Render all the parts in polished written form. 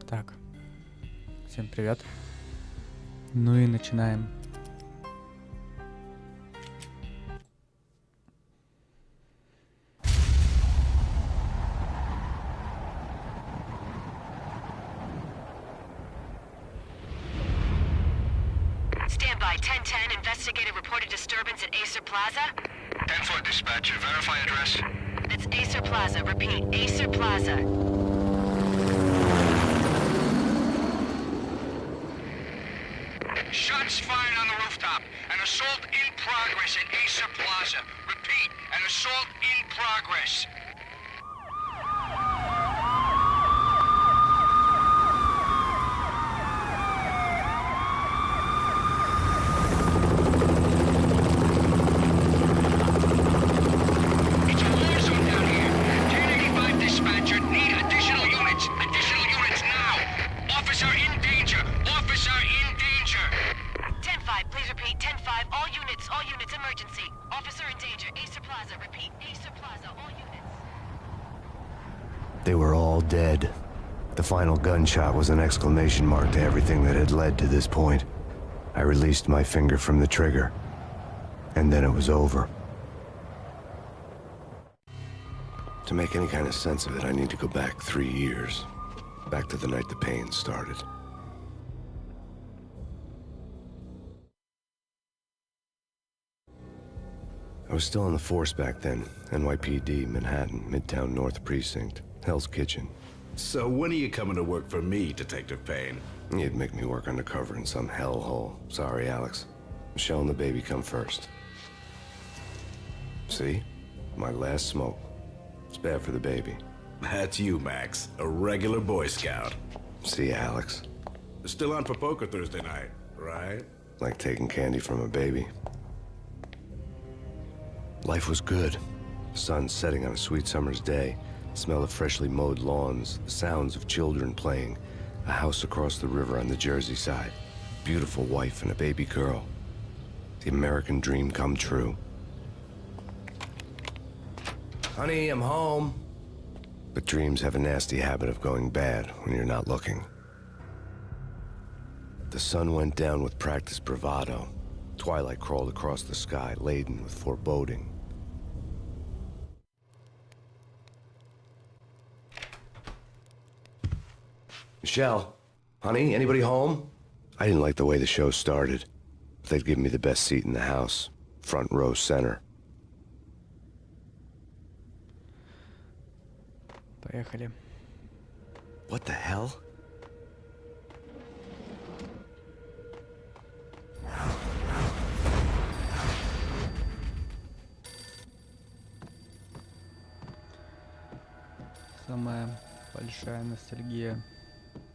Так. Всем привет. Ну и начинаем. Stand by. 1010. Investigated reported disturbance at Acer Plaza. 10-4 dispatcher. Verify address. That's Acer Plaza. Repeat. Acer Plaza. Shots fired on the rooftop. An assault in progress at Acer Plaza. Repeat, an assault in progress. It's a war zone down here. 1085 dispatcher. Need additional units. Additional units now. Officer in danger. Officer in danger. 10-5. Please repeat. 10-5. All units, emergency. Officer in danger. Acer Plaza. Repeat. Acer Plaza. All units. They were all dead. The final gunshot was an exclamation mark to everything that had led to this point. I released my finger from the trigger, and then it was over. To make any kind of sense of it, I need to go back 3 years. Back to the night the pain started. I was still on the force back then. NYPD, Manhattan, Midtown North Precinct, Hell's Kitchen. So when are you coming to work for me, Detective Payne? You'd make me work undercover in some hellhole. Sorry, Alex. Michelle and the baby come first. See? My last smoke. It's bad for the baby. That's you, Max. A regular Boy Scout. See, Alex? Still on for poker Thursday night, right? Like taking candy from a baby. Life was good. The sun setting on a sweet summer's day. The smell of freshly mowed lawns. The sounds of children playing. A house across the river on the Jersey side. Beautiful wife and a baby girl. The American dream come true. Honey, I'm home. But dreams have a nasty habit of going bad when you're not looking. The sun went down with practiced bravado. Twilight crawled across the sky, laden with foreboding. Michelle, honey, anybody home? I didn't like the way the show started. They'd give me the best seat in the house, front row center. Поехали. What the hell? Самая большая ностальгия.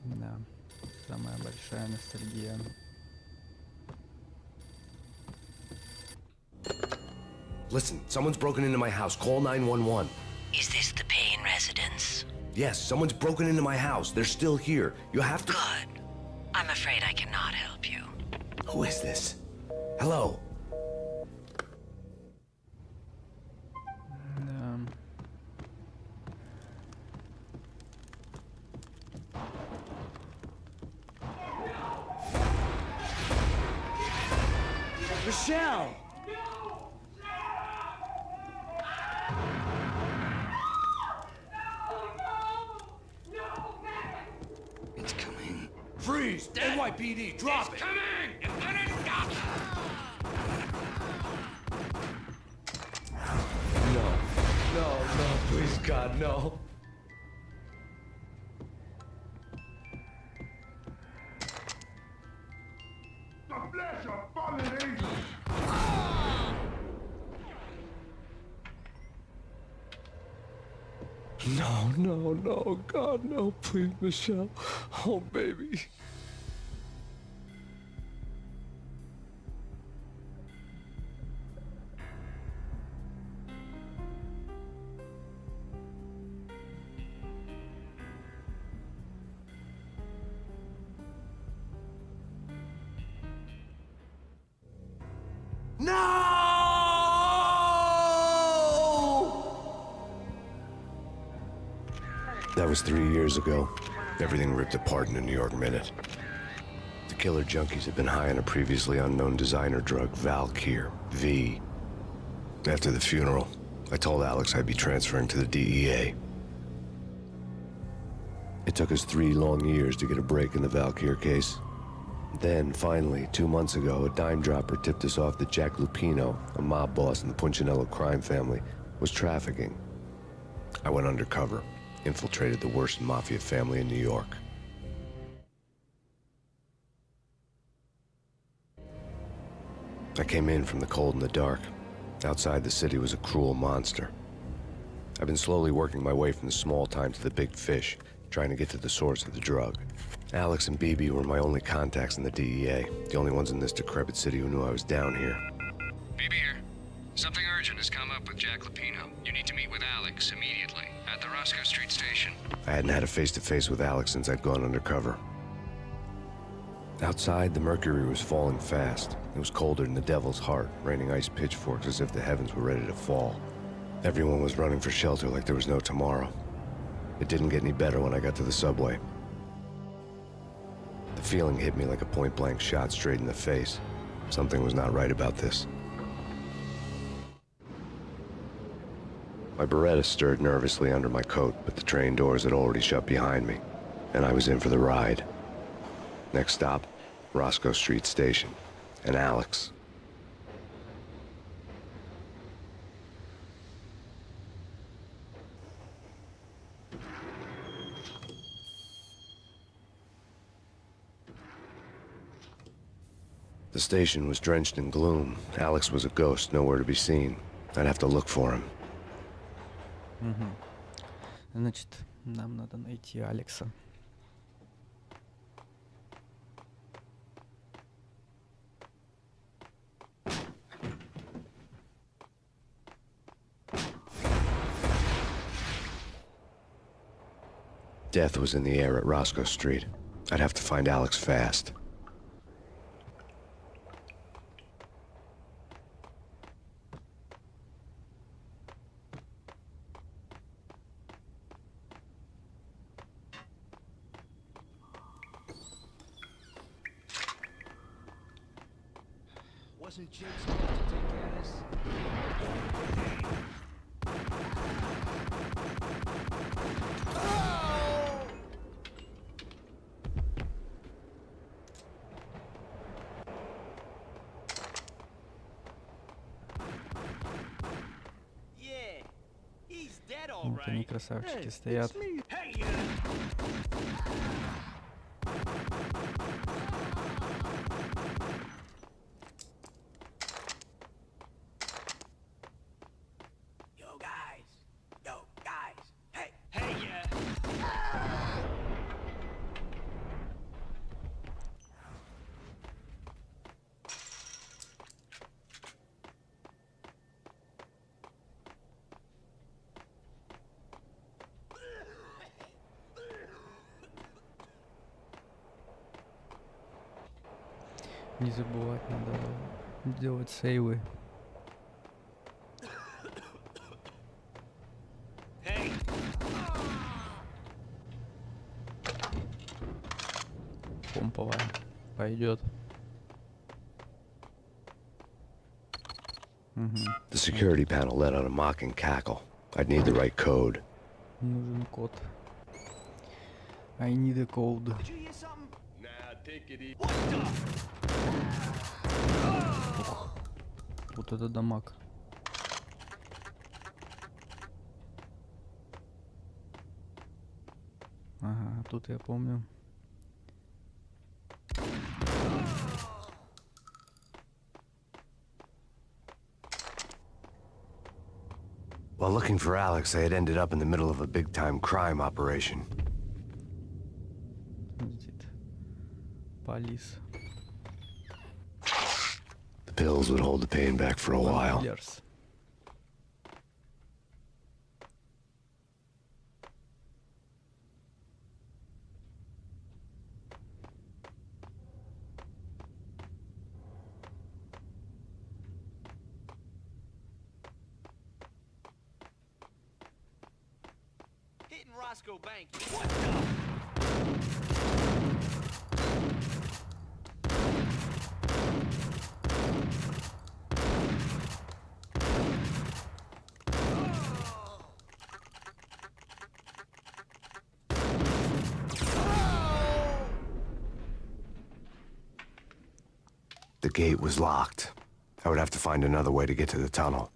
Да, самая большая ностальгия. Listen, someone's broken into my house. Call 911. Is this the Payne residence? Yes, someone's broken into my house. They're still here. You have to... Good. I'm afraid I cannot help you. Who is this? Hello? Да. Michelle! It's coming. Freeze! NYPD, drop it! Coming! It's gonna stop! No, please, God, no. The flesh of fallen angels! No, God, no, please, Michelle. Oh, baby. That was 3 years ago. Everything ripped apart in a New York minute. The killer junkies had been high on a previously unknown designer drug, Valkyr, V. After the funeral, I told Alex I'd be transferring to the DEA. It took us 3 long years to get a break in the Valkyr case. Then, finally, 2 months ago, a dime dropper tipped us off that Jack Lupino, a mob boss in the Punchinello crime family, was trafficking. I went undercover, infiltrated the worst mafia family in New York. I came in from the cold and the dark. Outside the city was a cruel monster. I've been slowly working my way from the small time to the big fish, trying to get to the source of the drug. Alex and BB were my only contacts in the DEA, the only ones in this decrepit city who knew I was down here. BB here. Something urgent has come up with Jack Lupino. You need to meet with Alex immediately at the Roscoe Street station. I hadn't had a face-to-face with Alex since I'd gone undercover. Outside, the mercury was falling fast. It was colder than the devil's heart, raining ice pitchforks as if the heavens were ready to fall. Everyone was running for shelter like there was no tomorrow. It didn't get any better when I got to the subway. The feeling hit me like a point-blank shot straight in the face. Something was not right about this. My Beretta stirred nervously under my coat, but the train doors had already shut behind me, and I was in for the ride. Next stop, Roscoe Street Station, and Alex. The station was drenched in gloom. Alex was a ghost, nowhere to be seen. I'd have to look for him. Значит, нам надо найти Алекса. Death was in the air at Roscoe Street. I'd have to find Alex fast. Wasn't Jake supposed to take care of this? Yeah, he's dead, all Вот они, right. красавчики, стоят. Hey, Yo, guys. Hey, yeah. Не забывать надо делать сейвы. Hey. Помповая. Пойдет. The security panel let out a mocking cackle. I'd need the right code. Нужен код. I need a code. Did you hear something? Nah, take it easy. What the? Вот это дамаг. Ага, тут я помню. While looking for Alex, I had ended up in the middle of a big-time crime operation. Значит, полис. The pills would hold the pain back for a while. Киллерс. Hitting Roscoe Bank. What the? The gate was locked. I would have to find another way to get to the tunnel.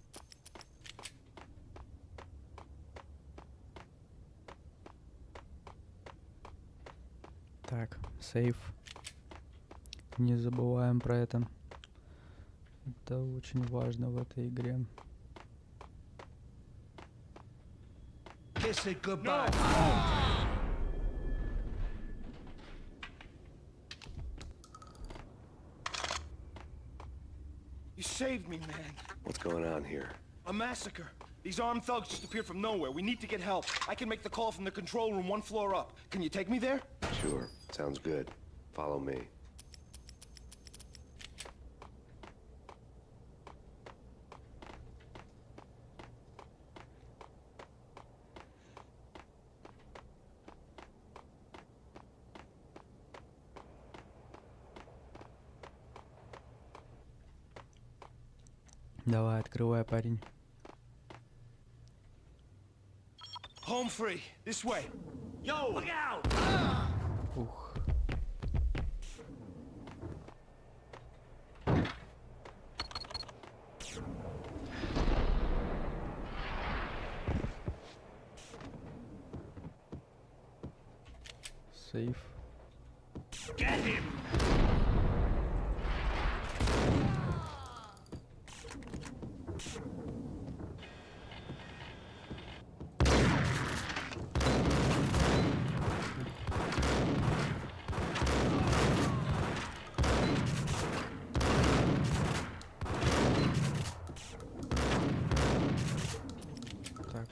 Так, сейф. Не забываем про это. Это очень важно в этой игре. Kiss it goodbye. You saved me, man. What's going on here? A massacre. These armed thugs just appeared from nowhere. We need to get help. I can make the call from the control room 1 floor up. Can you take me there? Sure, sounds good. Follow me. Давай, открывай, парень. Home free. This way. Yo! Look out! Ух. Сейф. Get him! Так.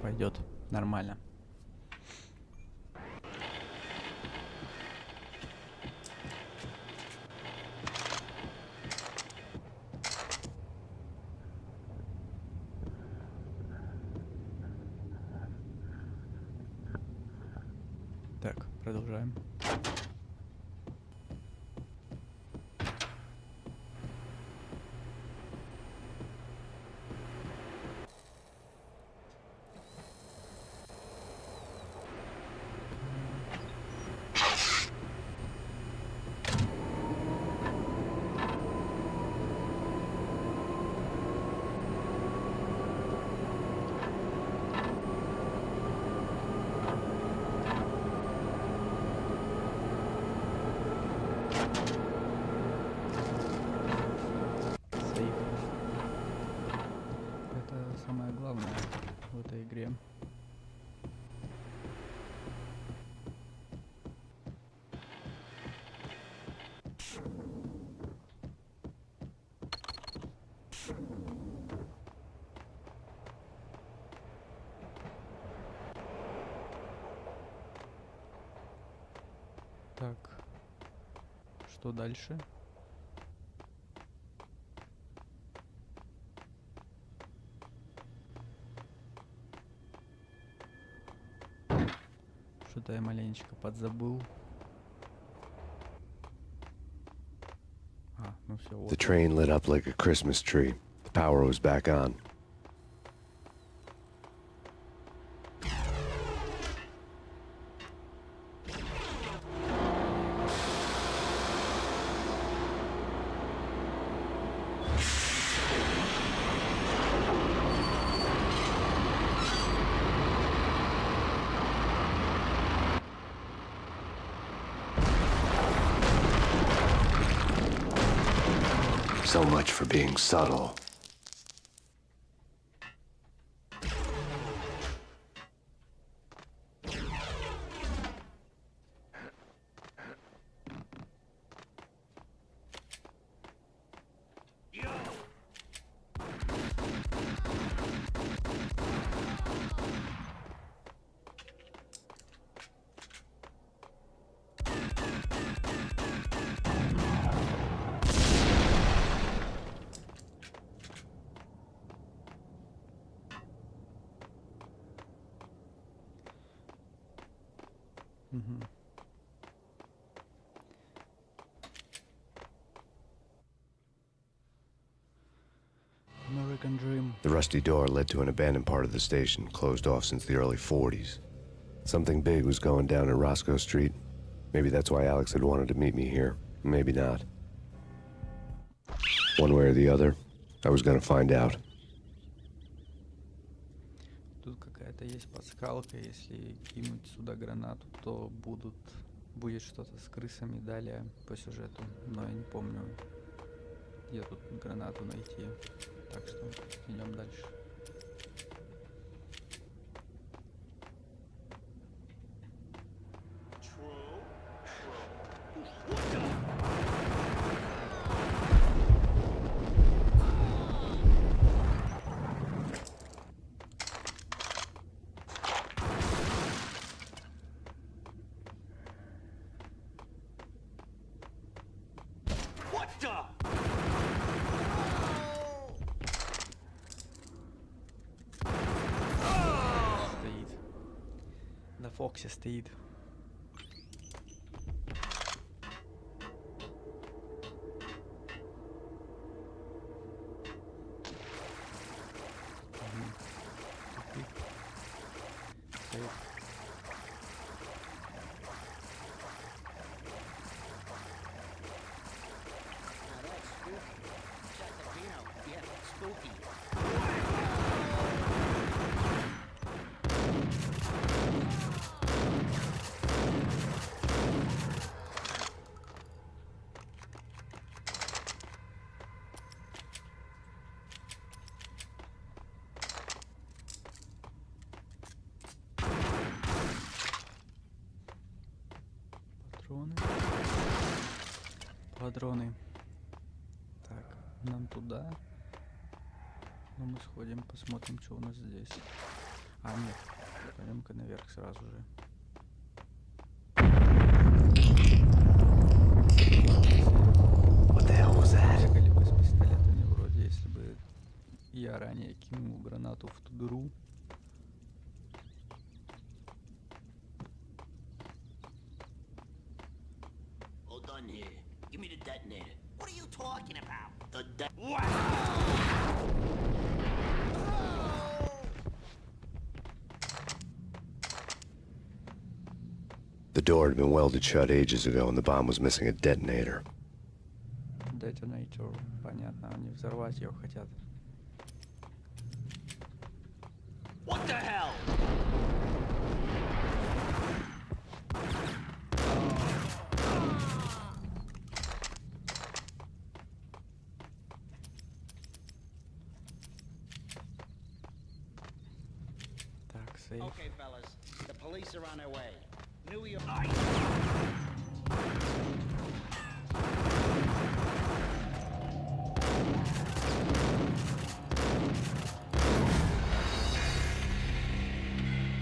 Пойдет. Нормально. Так, продолжаем. Сейф. Это самое главное в этой игре. Так, что дальше? Что-то я маленечко подзабыл. А, ну все, The вот. train lit up like a Christmas tree. The power was back on. So much for being subtle. American Dream. The rusty door led to an abandoned part of the station, closed off since the early 40s. Something big was going down at Roscoe Street. Maybe that's why Alex had wanted to meet me here. Maybe not. One way or the other, I was gonna find out. Тут какая-то есть пасхалка, если кинуть сюда гранату, то будет что-то с крысами далее по сюжету, но я не помню, где тут гранату найти, так что идем дальше. На Фоксе стоит. Патроны. Так, нам туда. Ну мы сходим, посмотрим, что у нас здесь. А, нет. Пойдем-ка наверх сразу же. Бегали бы с пистолетами вроде, если бы я ранее кинул гранату в ту дыру. Give me the detonator. What are you talking about? The The door had been welded shut ages ago, and the bomb was missing a detonator. Detonator, понятно, они взорвать его хотят. What the hell? Так, сейф. Okay, fellas. The police are on their way. New York.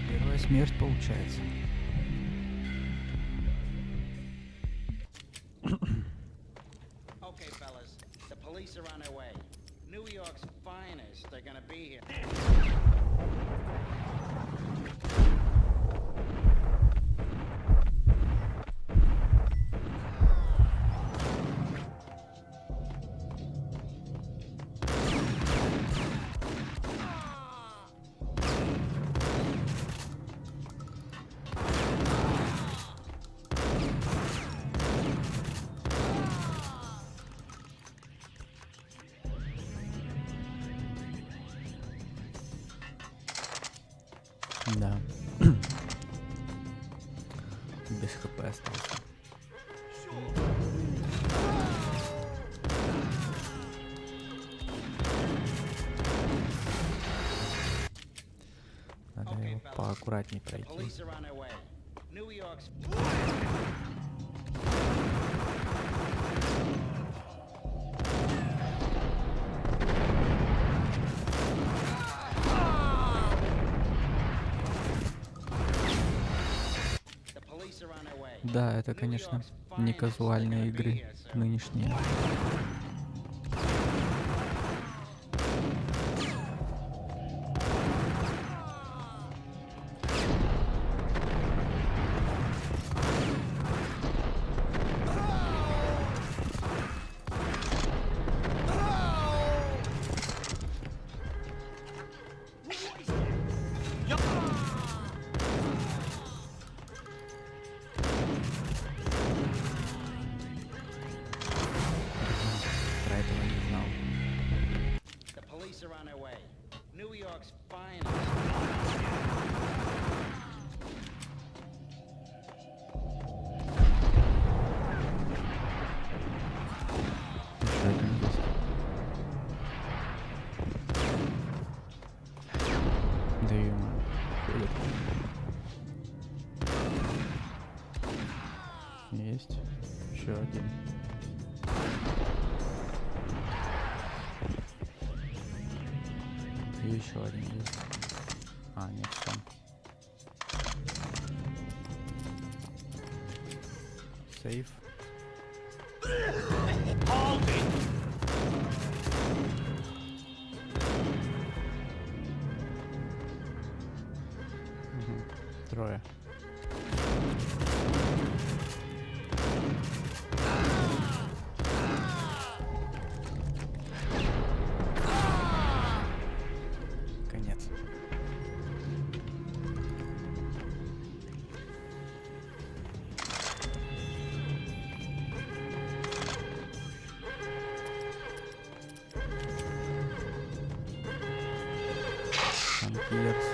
Первая смерть получается. Okay, fellas. The police are on their way. New York's finest. They're gonna be here. Да. Без хп остался. Надо его поаккуратней пройти. Police are on their way. New York's. Да, это, конечно, не казуальные игры нынешние. Есть. Еще один. И еще один есть. А, нет, там. Сейф. Угу. Трое. Конец. Конкирс.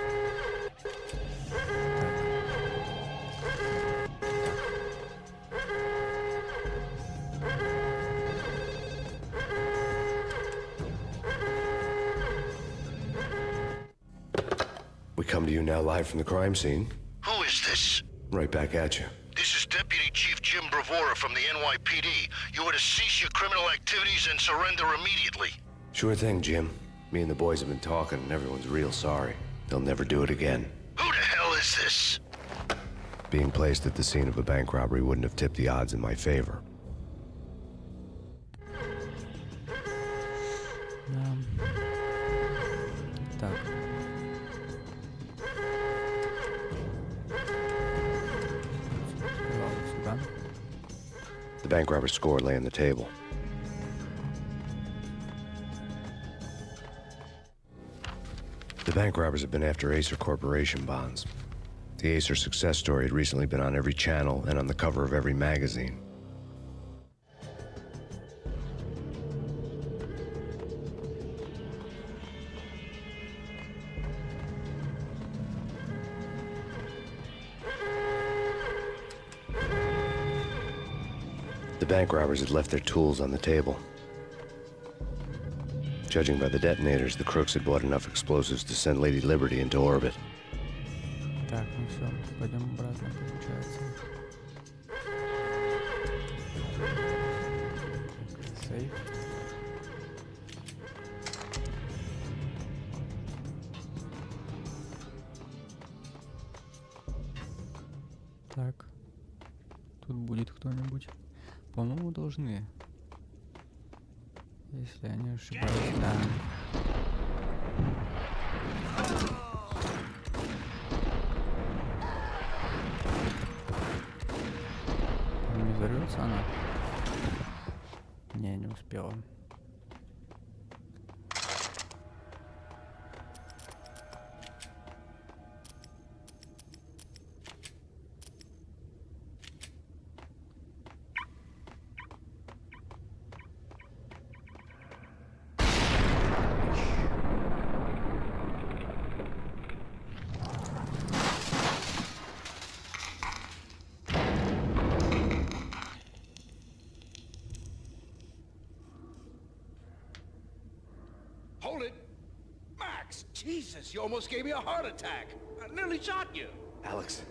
We come to you now live from the crime scene. Who is this? Right back at you. This is Deputy Chief Jim Bravura from the NYPD. You are to cease your criminal activities and surrender immediately. Sure thing, Jim. Me and the boys have been talking, and everyone's real sorry. They'll never do it again. Who the hell is this? Being placed at the scene of a bank robbery wouldn't have tipped the odds in my favor. Так. Сюда. The bank robber's score lay on the table. The bank robbers have been after Acer Corporation bonds. The Acer success story had recently been on every channel and on the cover of every magazine. The bank robbers had left their tools on the table. Judging by the detonators, the crooks had bought enough explosives to send Lady Liberty into orbit. Так, ну все, пойдем обратно, получается. Сейф. Так. Тут будет кто-нибудь. По-моему, должны. Если я не ошибаюсь, да. Не взорвется она? Не, не успела. Hold it! Max! Jesus, you almost gave me a heart attack! I nearly shot you! Alex,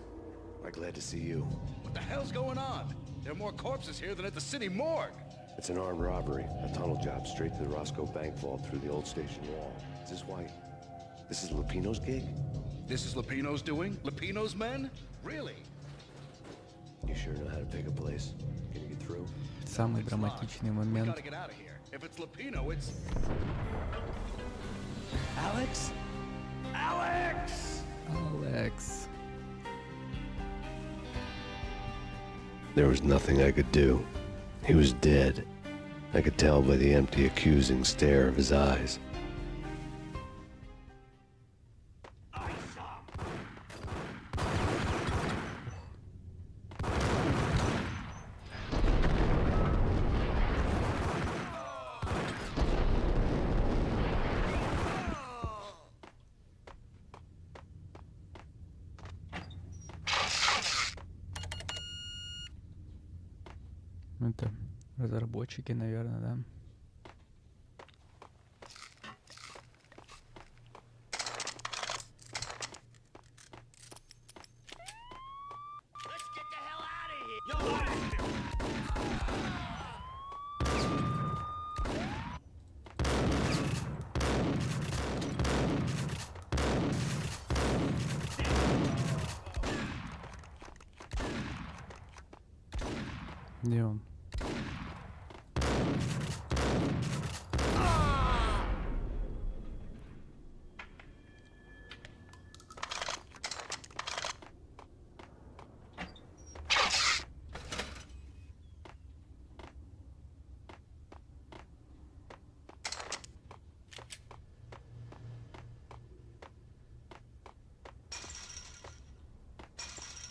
I'm glad to see you. What the hell's going on? There are more corpses here than at the city morgue! It's an armed robbery, a tunnel job straight to the Roscoe Bank vault through the old station wall. Is this why? This is Lupino's gig? This is Lupino's doing? Lupino's men? Really? You sure know how to pick a place? Can you get through? Самый драматичный We момент. gotta get out of here. If it's Lupino, it's... Alex? Alex! Алекс. There was nothing I could do. He was dead. I could tell by the empty, accusing stare of his eyes. Это разработчики, наверное, да? Yo, Alex, Где он?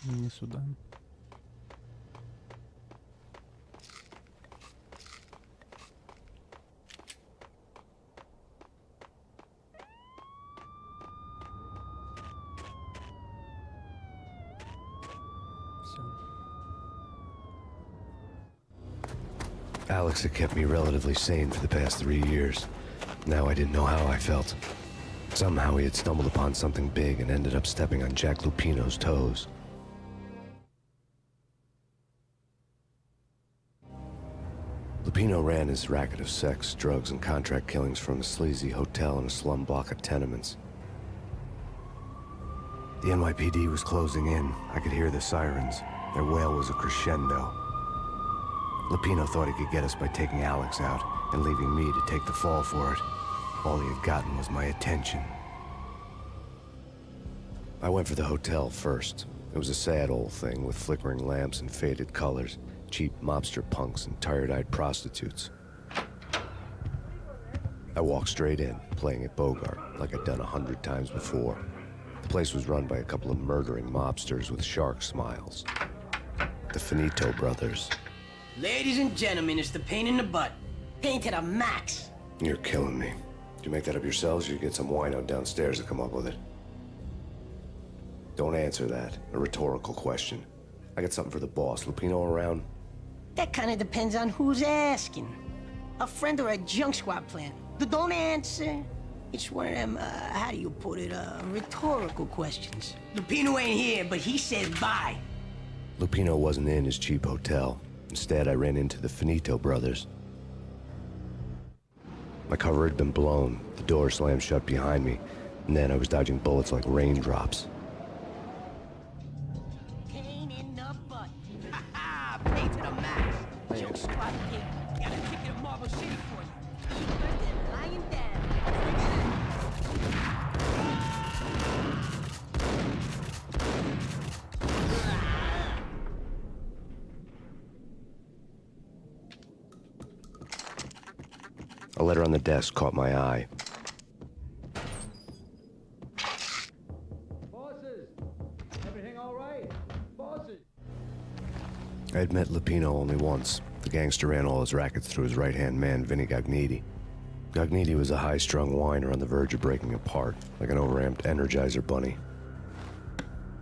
Не сюда. Все. Alex had kept me relatively sane for the past 3 years. Now I didn't know how I felt. Somehow he had stumbled upon something big and ended up stepping on Jack Lupino's toes. Lupino ran his racket of sex, drugs, and contract killings from a sleazy hotel in a slum block of tenements. The NYPD was closing in. I could hear the sirens. Their wail was a crescendo. Lupino thought he could get us by taking Alex out and leaving me to take the fall for it. All he had gotten was my attention. I went for the hotel first. It was a sad old thing with flickering lamps and faded colors, cheap mobster punks and tired-eyed prostitutes. I walked straight in, playing at Bogart, like I'd done 100 times before. The place was run by a couple of murdering mobsters with shark smiles. The Finito brothers. Ladies and gentlemen, it's the pain in the butt. Pain to the max. You're killing me. Did you make that up yourselves, or you get some wino downstairs to come up with it? Don't answer that. A rhetorical question. I got something for the boss. Lupino around? That kind of depends on who's asking. A friend or a junk squad plan. Don't answer. It's one of them, how do you put it, rhetorical questions. Lupino ain't here, but he said bye. Lupino wasn't in his cheap hotel. Instead, I ran into the Finito brothers. My cover had been blown, the door slammed shut behind me, and then I was dodging bullets like raindrops. Pain in the butt. Ha ha! Pain to the max. Junk squad kid. Got a ticket to Marble City for you. Eager than lying down. A letter on the desk caught my eye. Bosses! Everything all right? Bosses! I had met Lupino only once. The gangster ran all his rackets through his right-hand man, Vinny Gagniti. Gagniti was a high-strung whiner on the verge of breaking apart, like an overamped Energizer bunny.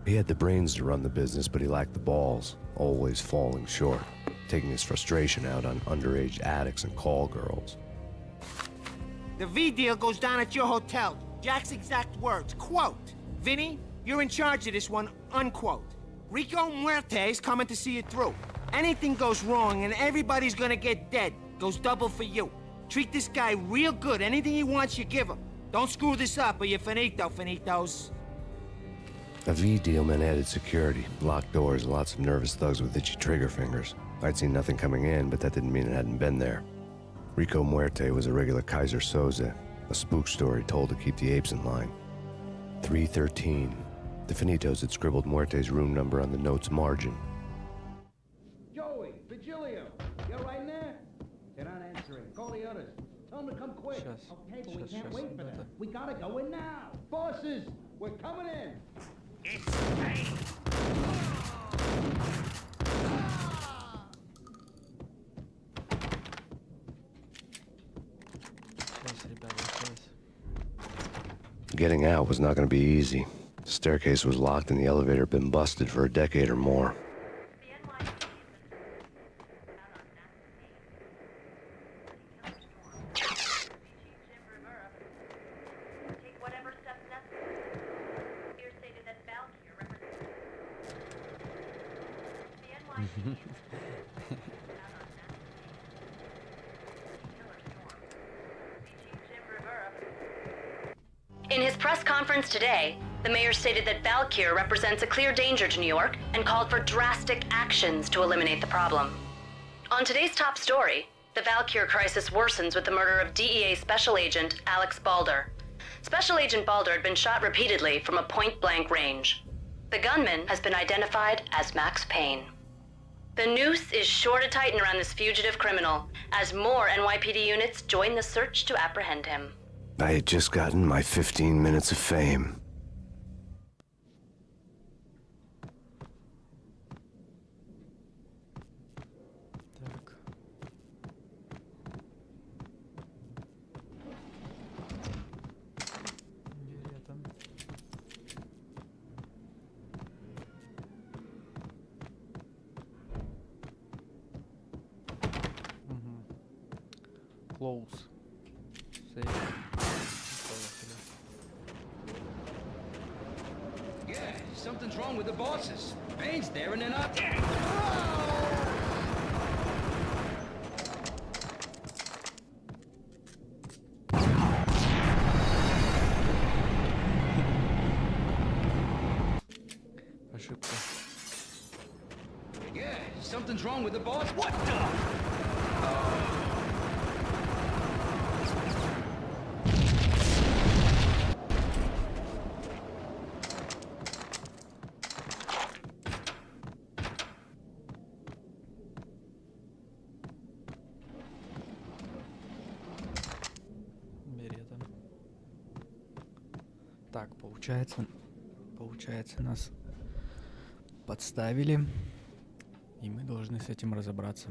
He had the brains to run the business, but he lacked the balls, always falling short, taking his frustration out on underage addicts and call girls. The V deal goes down at your hotel. Jack's exact words, quote, "Vinny, you're in charge of this one," unquote. Rico Muerte's coming to see it through. Anything goes wrong and everybody's gonna get dead. Goes double for you. Treat this guy real good. Anything he wants, you give him. Don't screw this up or you're finito, finitos. A V deal meant added security, locked doors, and lots of nervous thugs with itchy trigger fingers. I'd seen nothing coming in, but that didn't mean it hadn't been there. Rico Muerte was a regular Kaiser Soze, a spook story told to keep the apes in line. 313. The Finitos had scribbled Muerte's room number on the note's margin. Joey, Vigilio, you're right in there? They're not answering. Call the others. Tell them to come quick. Сейчас. Okay, but we Сейчас, can't сейчас, wait for ребята. them. We gotta go in now. Bosses, we're coming in. It's pain. Сейчас, ребята, сейчас. Getting out was not going to be easy. The staircase was locked and the elevator had been busted for a decade or more. press conference today, the mayor stated that Valkyr represents a clear danger to New York and called for drastic actions to eliminate the problem. On today's top story, the Valkyr crisis worsens with the murder of DEA Special Agent Alex Balder. Special Agent Balder had been shot repeatedly from a point-blank range. The gunman has been identified as Max Payne. The noose is sure to tighten around this fugitive criminal as more NYPD units join the search to apprehend him. I had just gotten my 15 minutes of fame. Так. Билеты. Close. Save. Поехали. Yeah, something's wrong with the bosses. Payne's there and they're not. Ошибка. Yeah, something's wrong with the boss. What the? Берета. Так, получается, нас подставили, и мы должны с этим разобраться.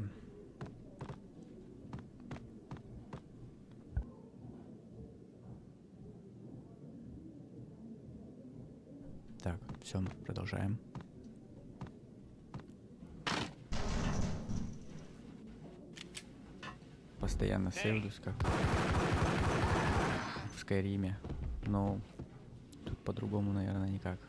Так, все, продолжаем. Постоянно сейвлюсь, как в Скайриме, но тут по-другому, наверное, никак.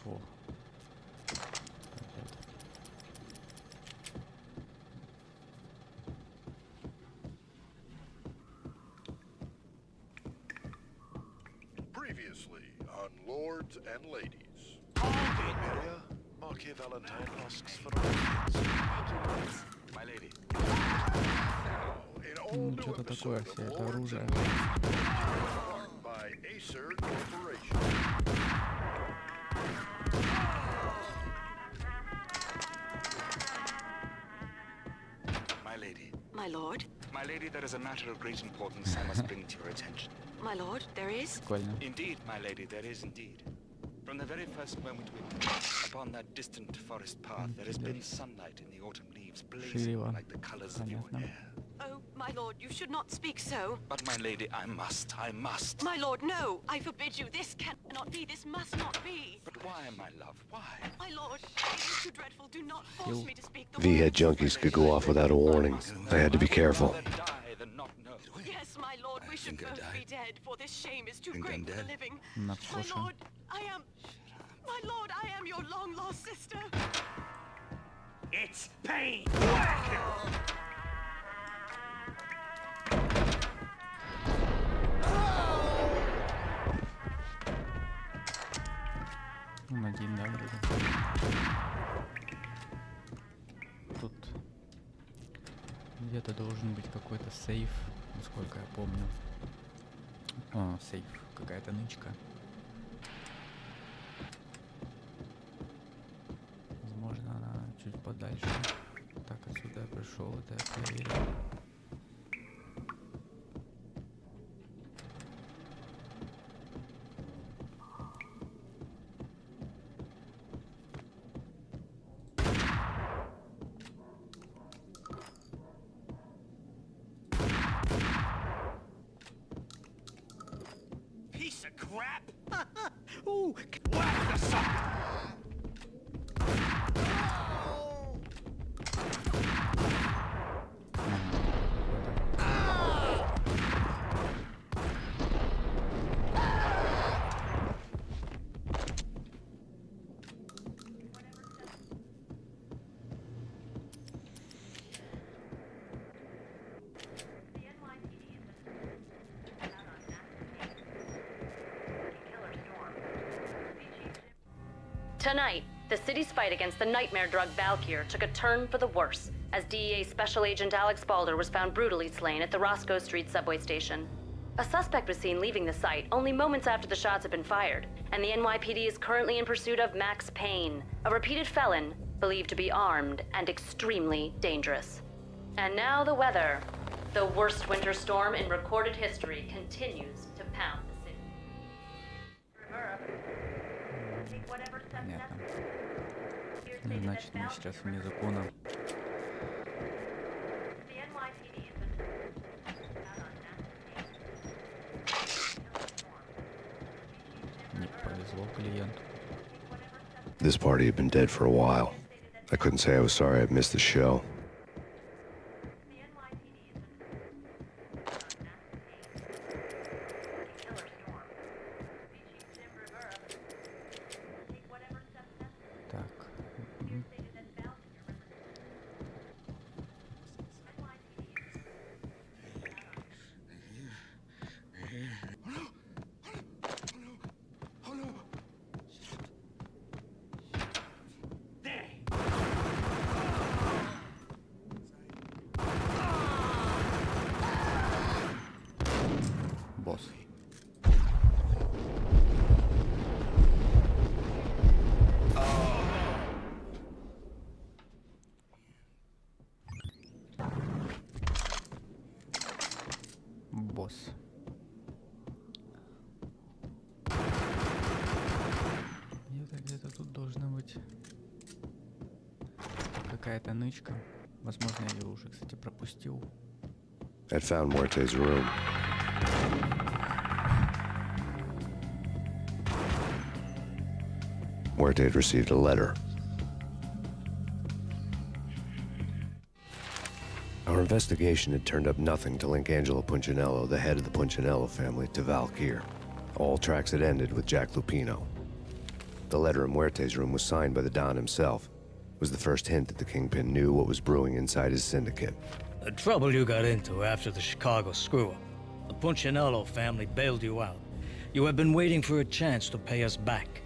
О. Previously on Lords and Ladies. Amelia, Marquis Valentine asks for audience. My lady. In all new Что-то такое, episode все of это Lords оружие. and Ladies, by Acer Corporation. My lady. My lord? My lady, there is a matter of great importance I must bring to your attention. My lord, there is? Прикольно. Indeed, my lady, there is indeed. From the very first moment we met upon that distant forest path, there has been sunlight in the autumn leaves blazing Ширево. like the colors of your Понятно. hair. Oh, my lord, you should not speak so. But my lady, I must. My lord, no! I forbid you. This cannot be. This must not be. But why, my love, why? My lord, it is too dreadful. Do not force me to speak the V-head words. junkies could go off without a warning. I had to be careful. Rather die than not know. Yes, my lord, we should think I both died. be dead, for this shame is too Think great I'm for the dead? living. На My вкусе. lord, My lord, I am your long-lost sister. It's Payne! Он один, да, вроде. Тут где-то должен быть какой-то сейф, насколько я помню. О, сейф, какая-то нычка. Возможно, она чуть подальше. Так, отсюда я пришел, это я проверил. Piece of crap! Ooh, whack the sucker! Tonight, the city's fight against the nightmare drug Valkyr took a turn for the worse, as DEA Special Agent Alex Balder was found brutally slain at the Roscoe Street subway station. A suspect was seen leaving the site only moments after the shots had been fired, and the NYPD is currently in pursuit of Max Payne, a repeated felon believed to be armed and extremely dangerous. And now the weather. The worst winter storm in recorded history continues to pound the city. Take whatever steps Понятно. necessary. Ну, значит, мы сейчас вне закона. The NYPD has been out on massive Не повезло клиенту. This party had been dead for a while. I couldn't say I was sorry I'd missed the show. Так. Босс. Босс. Где-то тут должна быть какая-то нычка. Возможно, я ее уже, кстати, пропустил. I'd found Muerte's room. Muerte had received a letter. Our investigation had turned up nothing to link Angelo Punchinello, the head of the Punchinello family, to Valkyr. All tracks had ended with Jack Lupino. The letter in Muerte's room was signed by the Don himself. It was the first hint that the Kingpin knew what was brewing inside his syndicate. The trouble you got into after the Chicago screw-up. The Punchinello family bailed you out. You have been waiting for a chance to pay us back.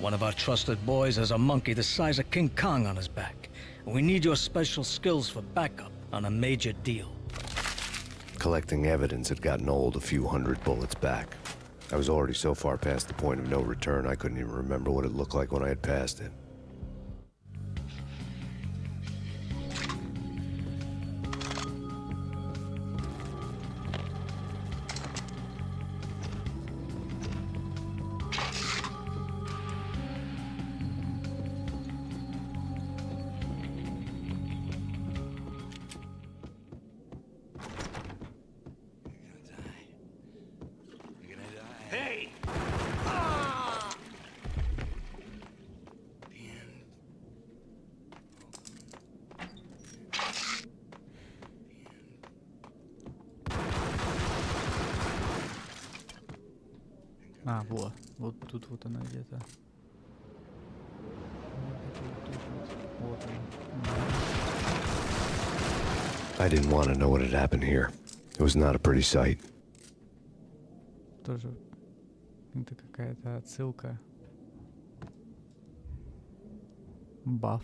One of our trusted boys has a monkey the size of King Kong on his back. We need your special skills for backup on a major deal. Collecting evidence had gotten old a few hundred bullets back. I was already so far past the point of no return, I couldn't even remember what it looked like when I had passed it. Hey! А, вот тут вот она где-то. Вот она. I didn't want to know what had happened here. It was not a pretty sight. Тоже это какая-то отсылка. Баф.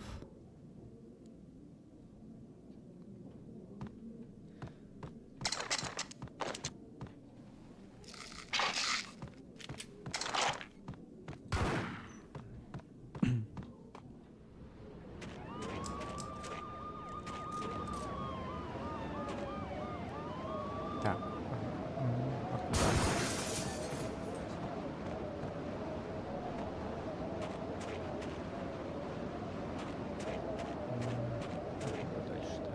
Так. А куда? Куда дальше-то?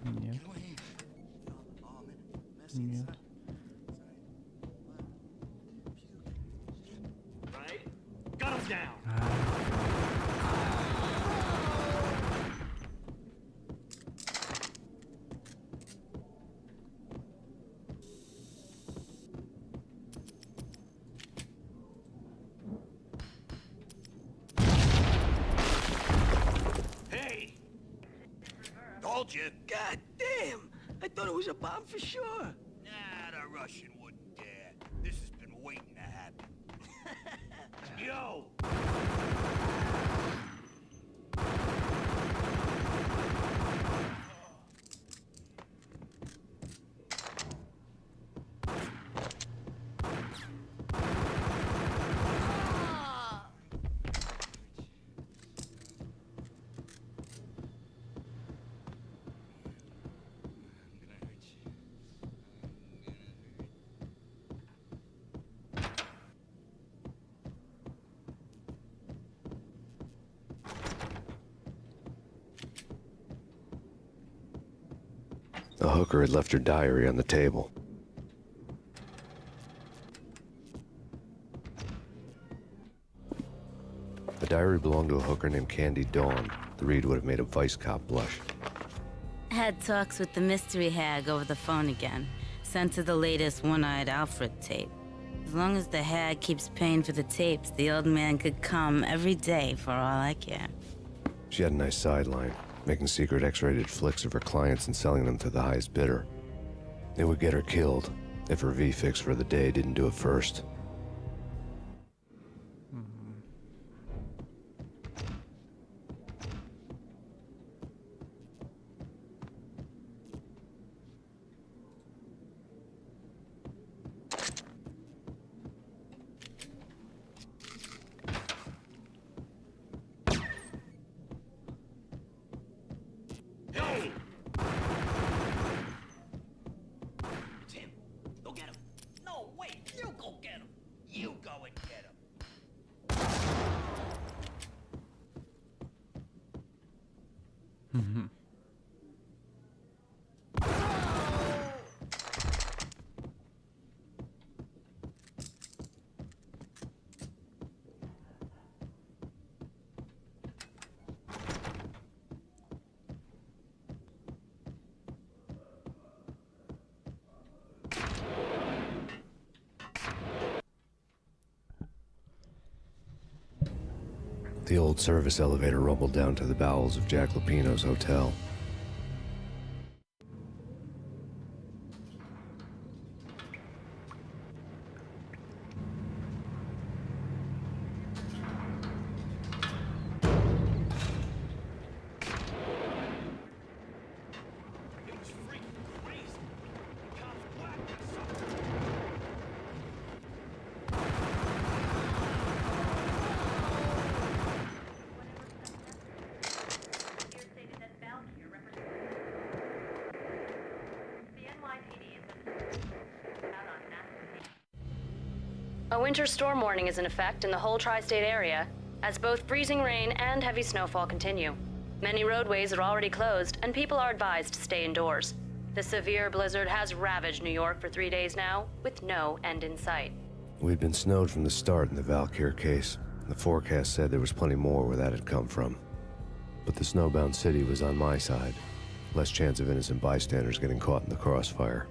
Нет. Нет. Gun him down! Told you. God damn! I thought it was a bomb for sure. Nah, the Russian wouldn't dare. This has been waiting to happen. Yo! The hooker had left her diary on the table. The diary belonged to a hooker named Candy Dawn. The read would have made a vice cop blush. Had talks with the mystery hag over the phone again. Sent her the latest One-Eyed Alfred tape. As long as the hag keeps paying for the tapes, the old man could come every day for all I care. She had a nice sideline, making secret X-rated flicks of her clients and selling them to the highest bidder. It would get her killed if her V-fix for the day didn't do it first. The old service elevator rumbled down to the bowels of Jack Lupino's hotel. A winter storm warning is in effect in the whole tri-state area, as both freezing rain and heavy snowfall continue. Many roadways are already closed, and people are advised to stay indoors. The severe blizzard has ravaged New York for 3 days now, with no end in sight. We'd been snowed from the start in the Valkyr case. The forecast said there was plenty more where that had come from. But the snowbound city was on my side. Less chance of innocent bystanders getting caught in the crossfire.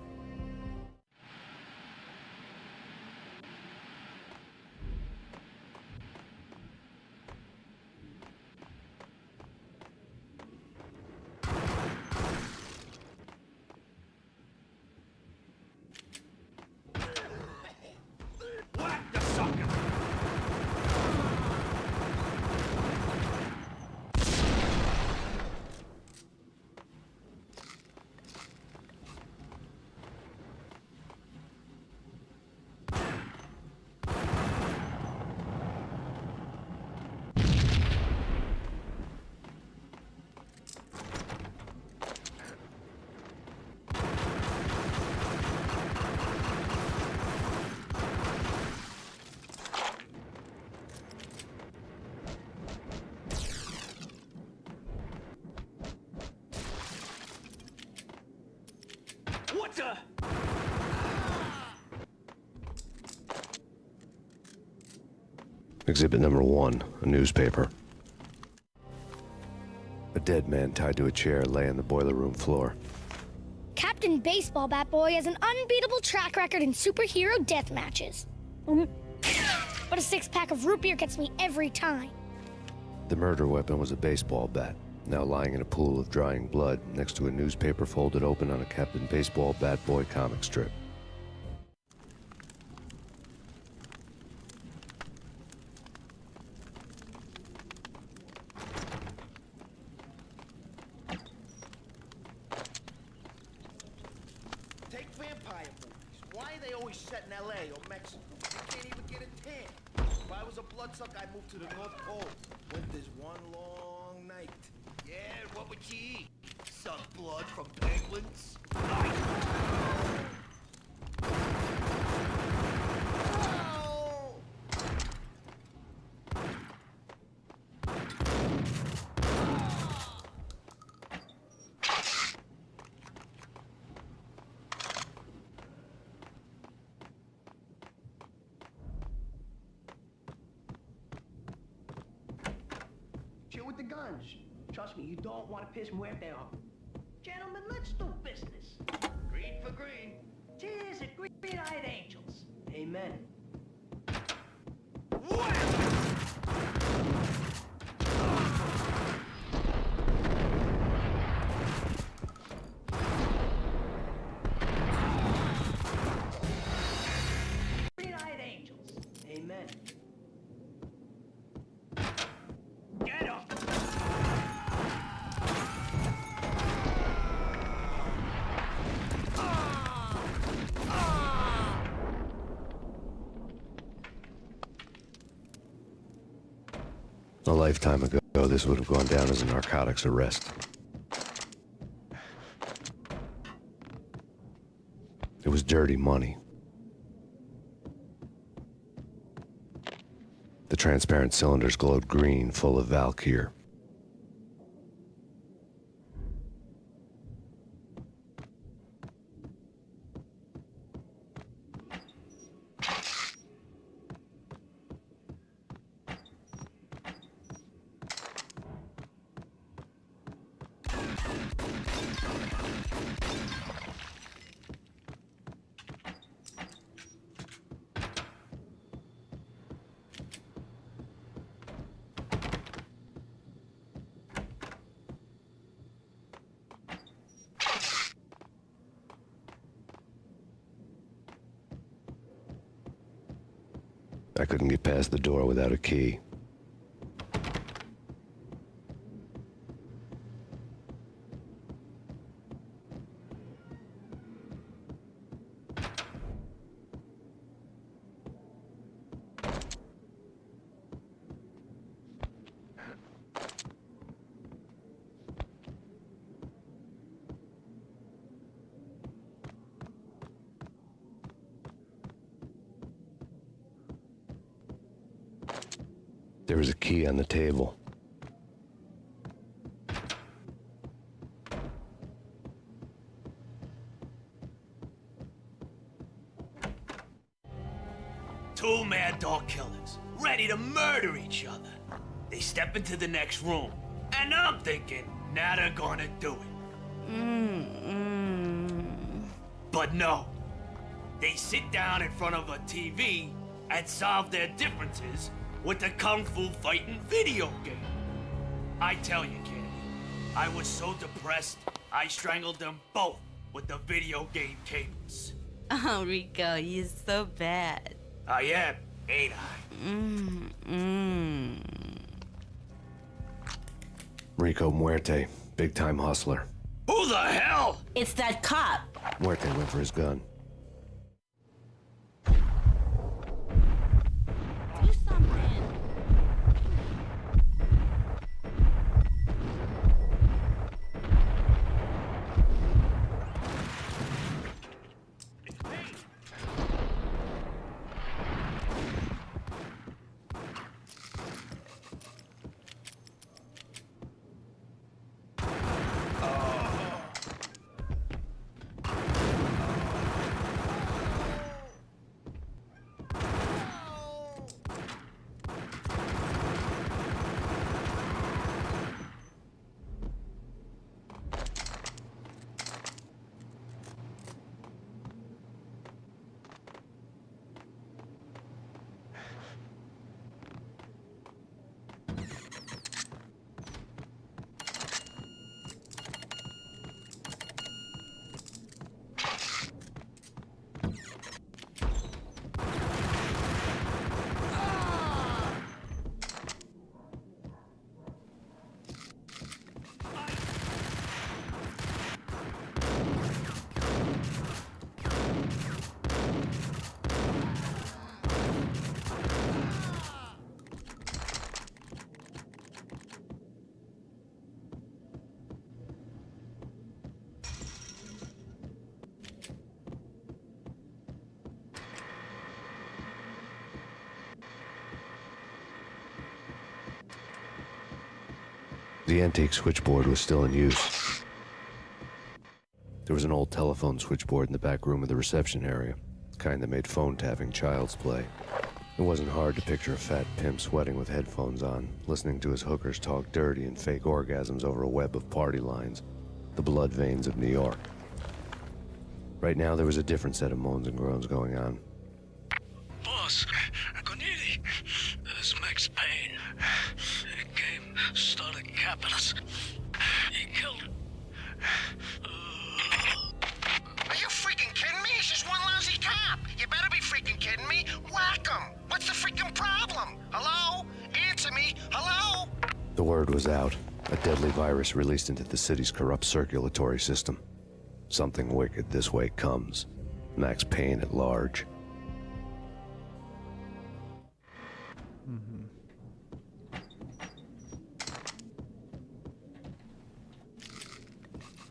What the? Exhibit number 1, a newspaper. A dead man tied to a chair lay on the boiler room floor. Captain Baseball Bat Boy has an unbeatable track record in superhero death matches. But a 6-pack of root beer gets me every time. The murder weapon was a baseball bat. now lying in a pool of drying blood next to a newspaper folded open on a Captain Baseball Bat Boy comic strip. Take vampire movies. Why are they always set in L.A. or Mexico? You can't even get a tan. If I was a bloodsucker, I'd move to the North Pole. Winter's one long night. Yeah, what would you eat? Some blood from penguins? Chill with the guns. Trust me, you don't want to piss Muerte off. Gentlemen, let's do business. Green for green. Cheers at green-eyed angels. Amen. Green-eyed angels. Amen. Get up! A lifetime ago, this would have gone down as a narcotics arrest. It was dirty money. The transparent cylinders glowed green, full of Valkyr. I couldn't get past the door without a key. There was a key on the table. Two mad dog killers, ready to murder each other. They step into the next room, and I'm thinking, now they're gonna do it. But no. They sit down in front of a TV and solve their differences with the Kung Fu fighting video game. I tell you, Candy, I was so depressed, I strangled them both with the video game cables. Oh, Rico, you're so bad. I am, ain't I? Rico Muerte, big-time hustler. Who the hell? It's that cop. Muerte went for his gun. Do something. The antique switchboard was still in use. There was an old telephone switchboard in the back room of the reception area, the kind that made phone tapping child's play. It wasn't hard to picture a fat pimp sweating with headphones on, listening to his hookers talk dirty and fake orgasms over a web of party lines, the blood veins of New York. Right now, there was a different set of moans and groans going on. Boss, Corneli, this is Max Payne. He came, started capping us. He killed... Are you freaking kidding me? He's just one lousy cop. You better be freaking kidding me. Whack him. What's the freaking problem? Hello? Answer me. Hello? The word was out. A deadly virus released into the city's corrupt circulatory system. Something wicked this way comes. Max Payne at large.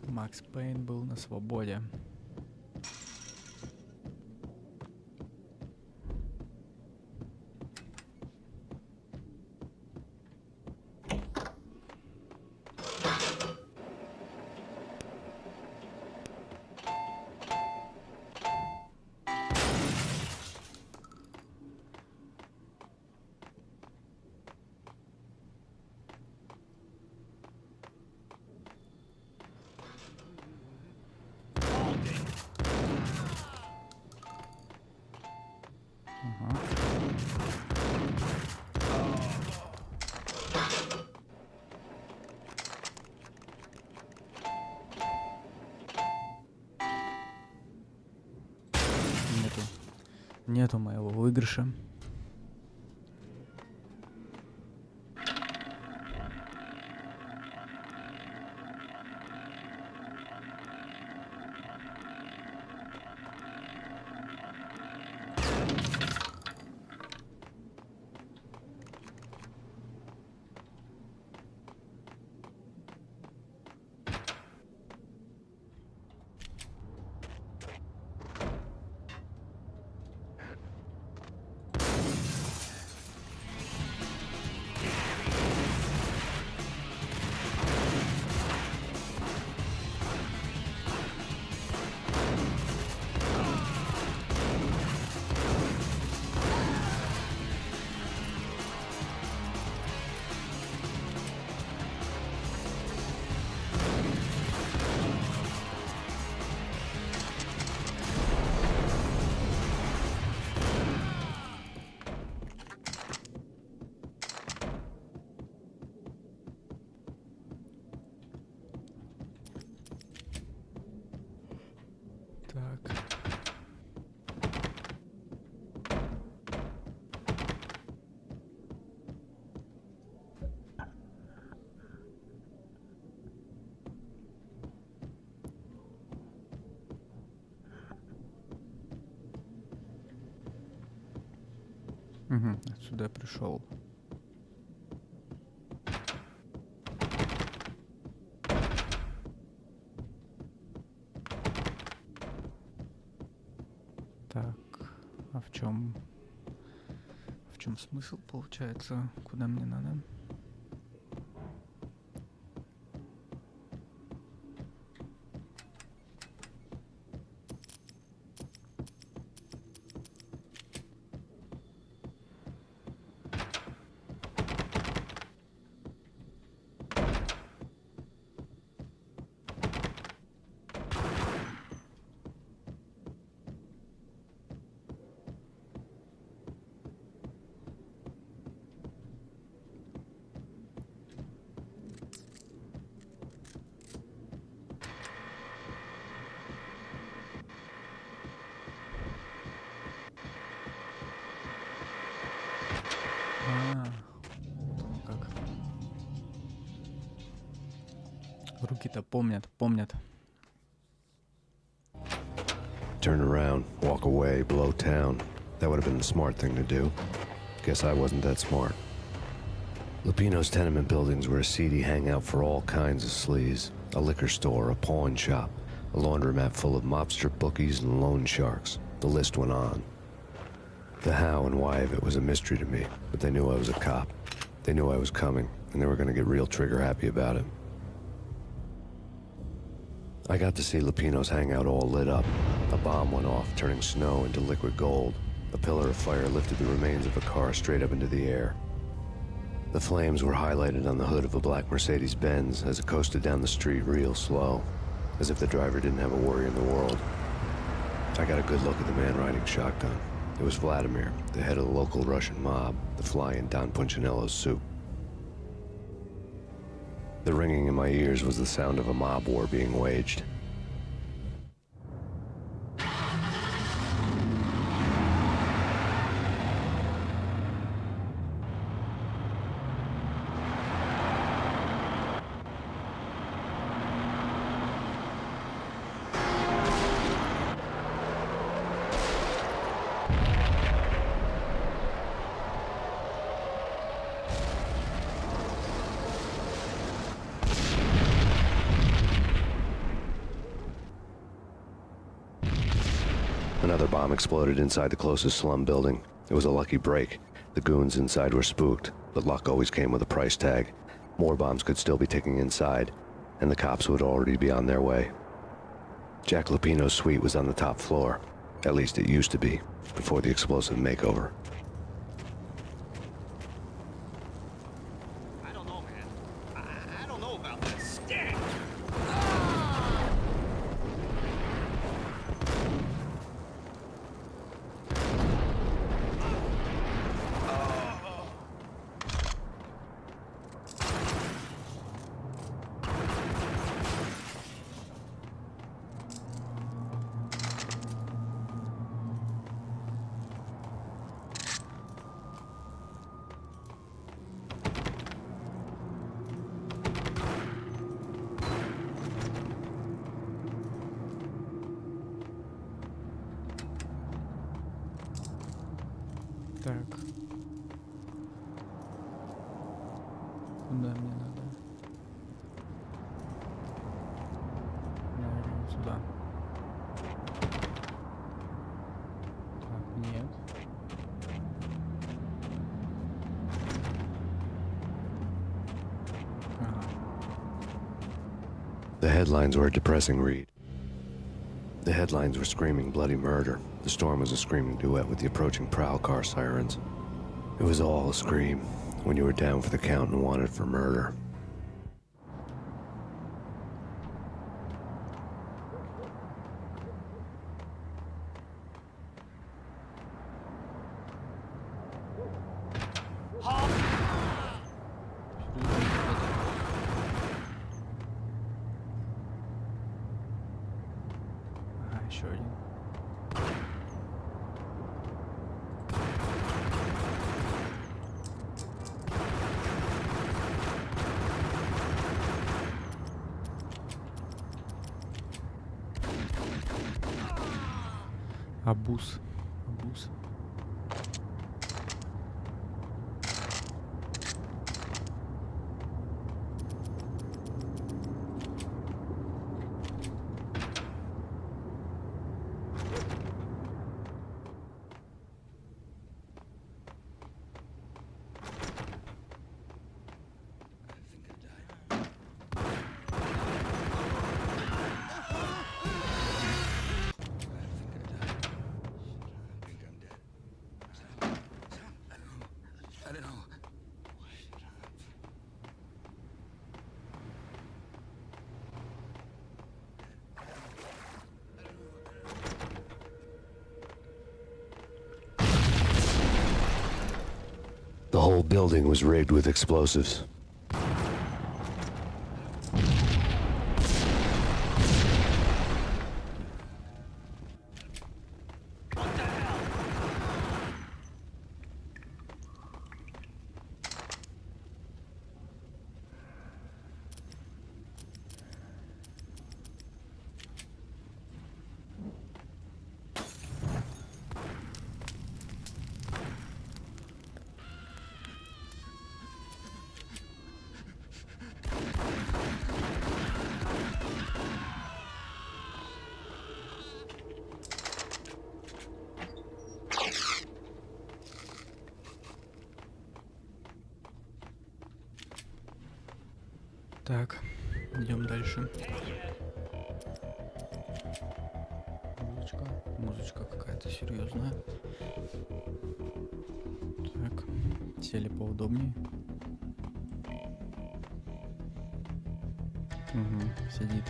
Макс Пейн был на свободе. Нету моего выигрыша. Так. Отсюда я пришел. Так, а в чем смысл получается? Куда мне надо? Как? Руки-то помнят. Turn around, walk away, blow town. That would have been the smart thing to do. Guess I wasn't that smart. Lupino's tenement buildings were a seedy hangout for all kinds of sleaze. A liquor store, a pawn shop, a laundromat full of mobster bookies and loan sharks. The list went on. The how and why of it was a mystery to me, but they knew I was a cop. They knew I was coming, and they were gonna get real trigger-happy about it. I got to see Lupino's hangout all lit up. A bomb went off, turning snow into liquid gold. A pillar of fire lifted the remains of a car straight up into the air. The flames were highlighted on the hood of a black Mercedes-Benz as it coasted down the street real slow, as if the driver didn't have a worry in the world. I got a good look at the man riding shotgun. It was Vladimir, the head of the local Russian mob, the fly in Don Punchinello's soup. The ringing in my ears was the sound of a mob war being waged. Another bomb exploded inside the closest slum building. It was a lucky break. The goons inside were spooked, but luck always came with a price tag. More bombs could still be ticking inside, and the cops would already be on their way. Jack Lupino's suite was on the top floor. At least it used to be, before the explosive makeover. I don't know, man. I don't know about that stick. Так. Куда мне надо? Наверное, вот сюда. Так, нет. Ага. The headlines were a depressing read. The headlines were screaming bloody murder. The storm was a screaming duet with the approaching prowl car sirens. It was all a scream when you were down for the count and wanted for murder. Ага, еще один. Абуз. Абуз. The whole building was rigged with explosives. Так, идем дальше. Музычка какая-то серьезная. Так, сели поудобнее. Угу, сидит.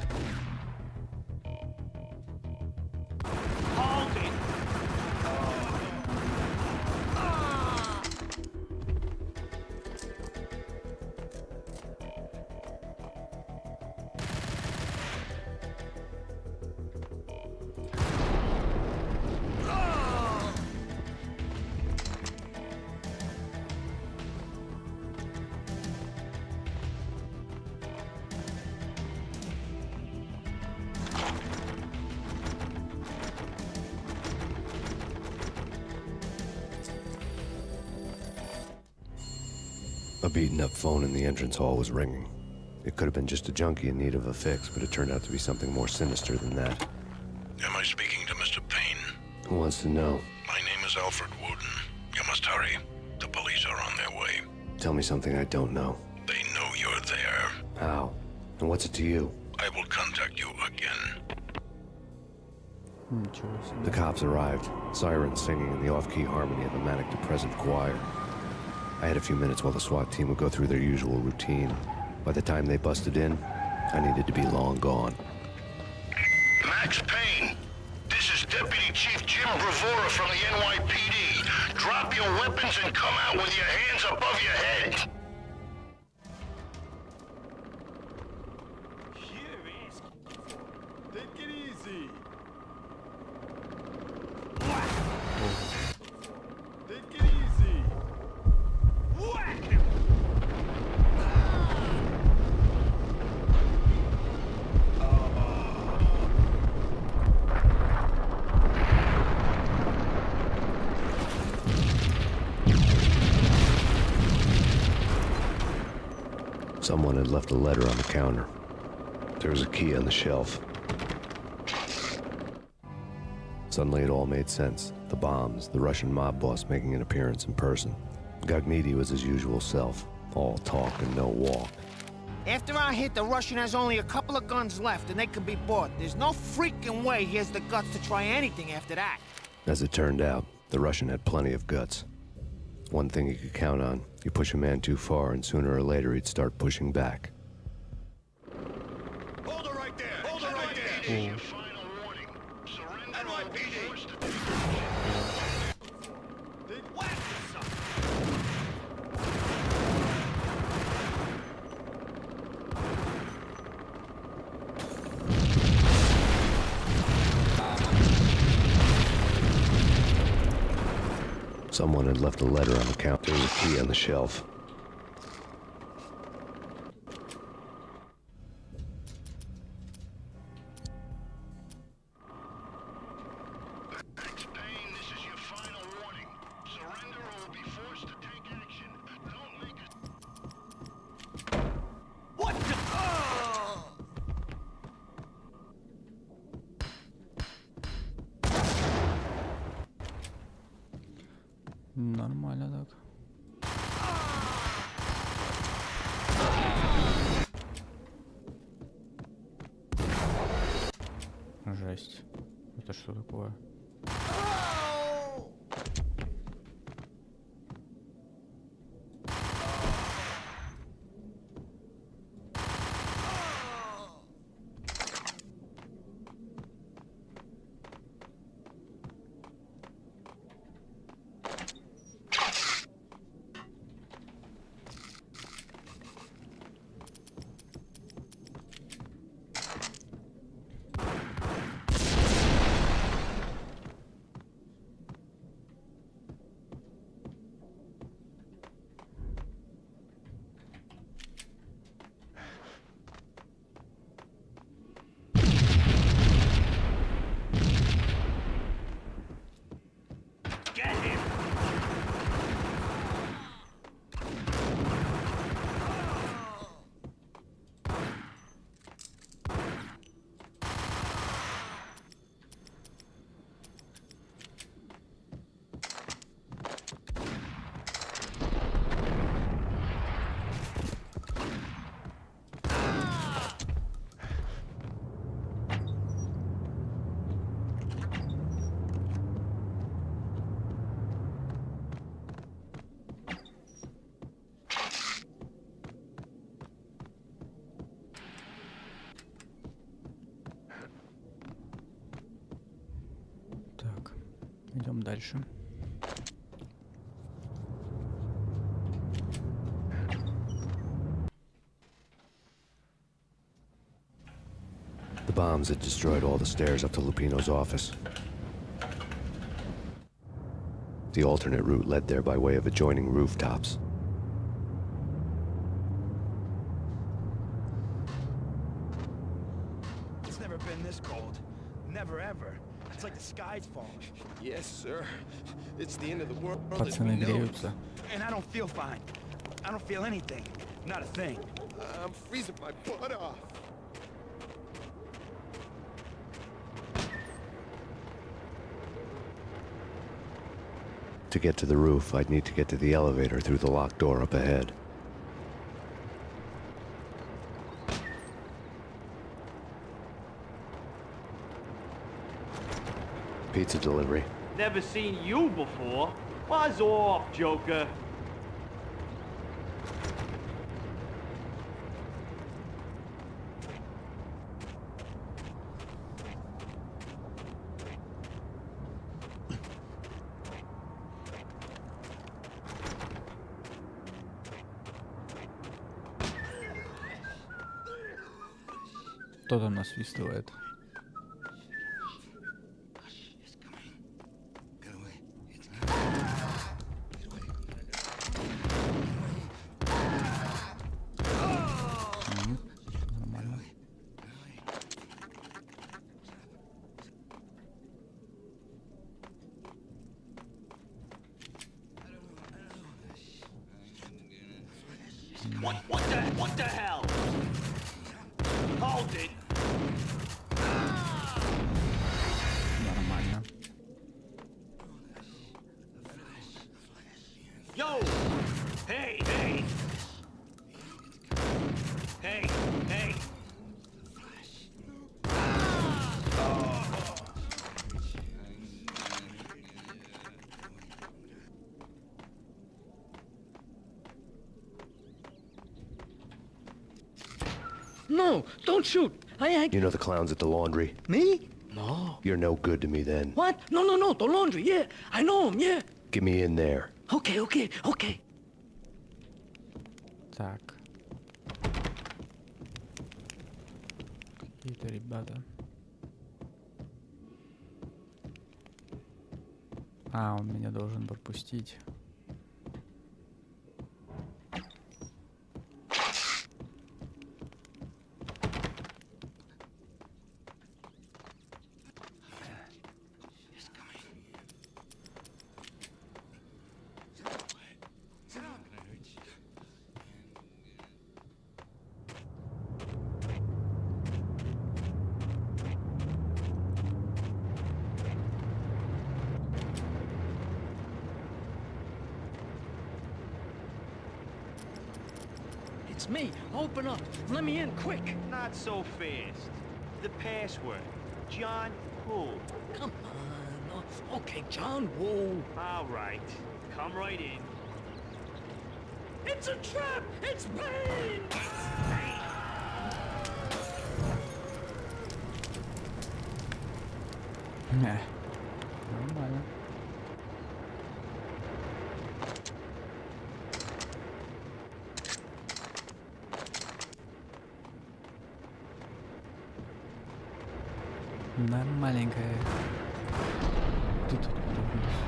A beaten-up phone in the entrance hall was ringing. It could have been just a junkie in need of a fix, but it turned out to be something more sinister than that. Am I speaking to Mr. Payne? Who wants to know? My name is Alfred Wooden. You must hurry. The police are on their way. Tell me something I don't know. They know you're there. How? And what's it to you? I will contact you again. The cops arrived, sirens singing in the off-key harmony of a manic-depressive choir. I had a few minutes while the SWAT team would go through their usual routine. By the time they busted in, I needed to be long gone. Max Payne, this is Deputy Chief Jim Bravura from the NYPD. Drop your weapons and come out with your hands above your head. Take it easy. Take it easy. Whack him. Someone had left a letter on the counter. There was a key on the shelf. Suddenly it all made sense. The bombs, the Russian mob boss making an appearance in person. Gagniti was his usual self. All talk and no walk. After our hit, the Russian has only a couple of guns left, and they can be bought. There's no freaking way he has the guts to try anything after that. As it turned out, the Russian had plenty of guts. One thing you could count on, you push a man too far, and sooner or later he'd start pushing back. Hold it right there. Hold it right there. Someone had left a letter on the counter. There was a key on the shelf. Нормально так. Жесть. Это что такое? Идем дальше. The bombs had destroyed all the stairs up to Lupino's office. The alternate route led there by way of adjoining rooftops. It's never been this cold. Never ever. It's like the sky's falling. Yes, sir. It's the end of the world as we Пацаны know it. греются. And I don't feel fine. I don't feel anything. Not a thing. I'm freezing my butt off. To get to the roof, I'd need to get to the elevator through the locked door up ahead. Pizza delivery. Never seen you before. Buzz off, Joker. Кто там насвистывает? Нормально. What the hell? Hold it. Нормально. Yo! Hey, hey! Hey, hey! No, don't shoot. I... You know the clowns at the laundry? Me? No. You're no good to me then. What? No, the laundry, yeah. I know him, yeah. Get me in there. Okay. Так. Какие-то ребята. А, он меня должен пропустить. It's me. Open up. Let me in, quick. Not so fast. The password. John who? Come on. Oh, okay, John Woo. All right. Come right in. It's a trap! It's Payne! Нормально. Нормаленькая. Тут откуда вылез?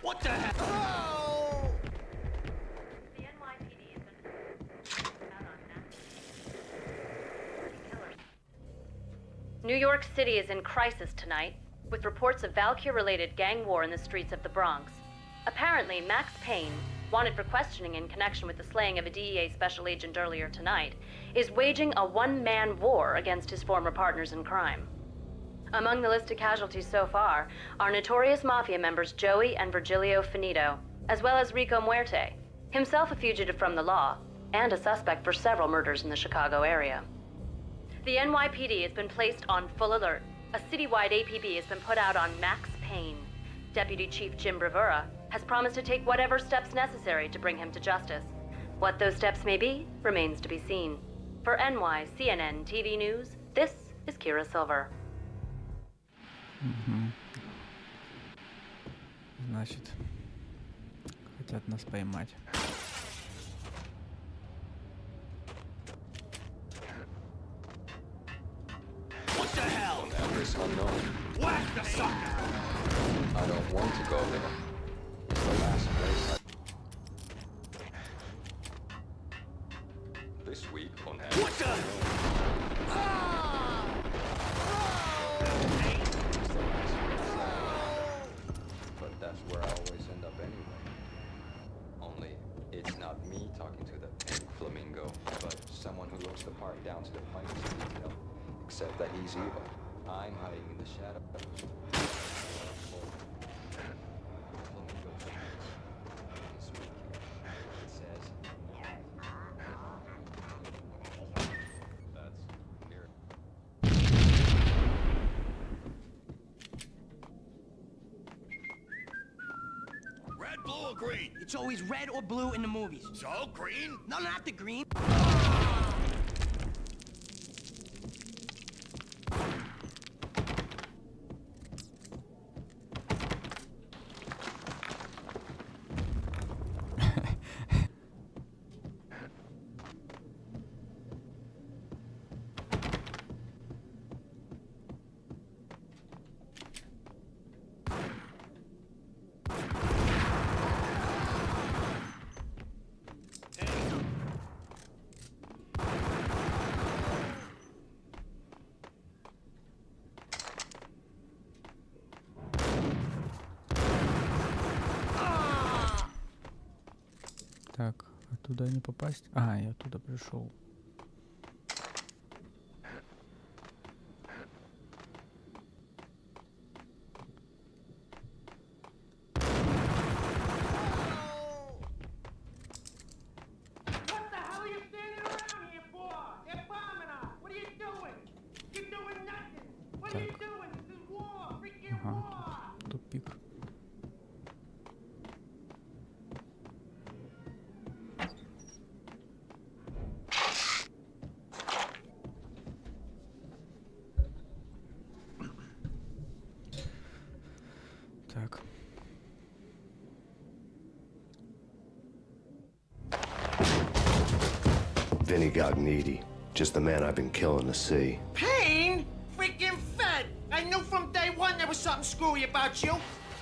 What the hell? New York City is in crisis tonight, with reports of Valkyr-related gang war in the streets of the Bronx. Apparently, Max Payne, wanted for questioning in connection with the slaying of a DEA special agent earlier tonight, is waging a one-man war against his former partners in crime. Among the list of casualties so far are notorious mafia members Joey and Virgilio Finito, as well as Rico Muerte, himself a fugitive from the law, and a suspect for several murders in the Chicago area. The NYPD has been placed on full alert. A citywide APB has been put out on Max Payne. Deputy Chief Jim Bravura has promised to take whatever steps necessary to bring him to justice. What those steps may be remains to be seen. For NYCNN TV News, this is Kira Silver. Значит, хотят нас поймать. What the hell? Address unknown. Whack the sucker! I don't want to go there. It's the last place This week on What the? But that's where I always end up anyway. Only, it's not me talking to the pink flamingo, but someone who looks the part down to the finest detail. Except that he's evil. I'm hiding in the shadows. Red, blue, or green? It's always red or blue in the movies. So, green? No, not the green. Так, оттуда не попасть. А, я оттуда пришел. Ага, тут тупик. Так. Vinny Gognitti, just the man I've been killing to see. Payne? Freaking fed! I knew from day one there was something screwy about you.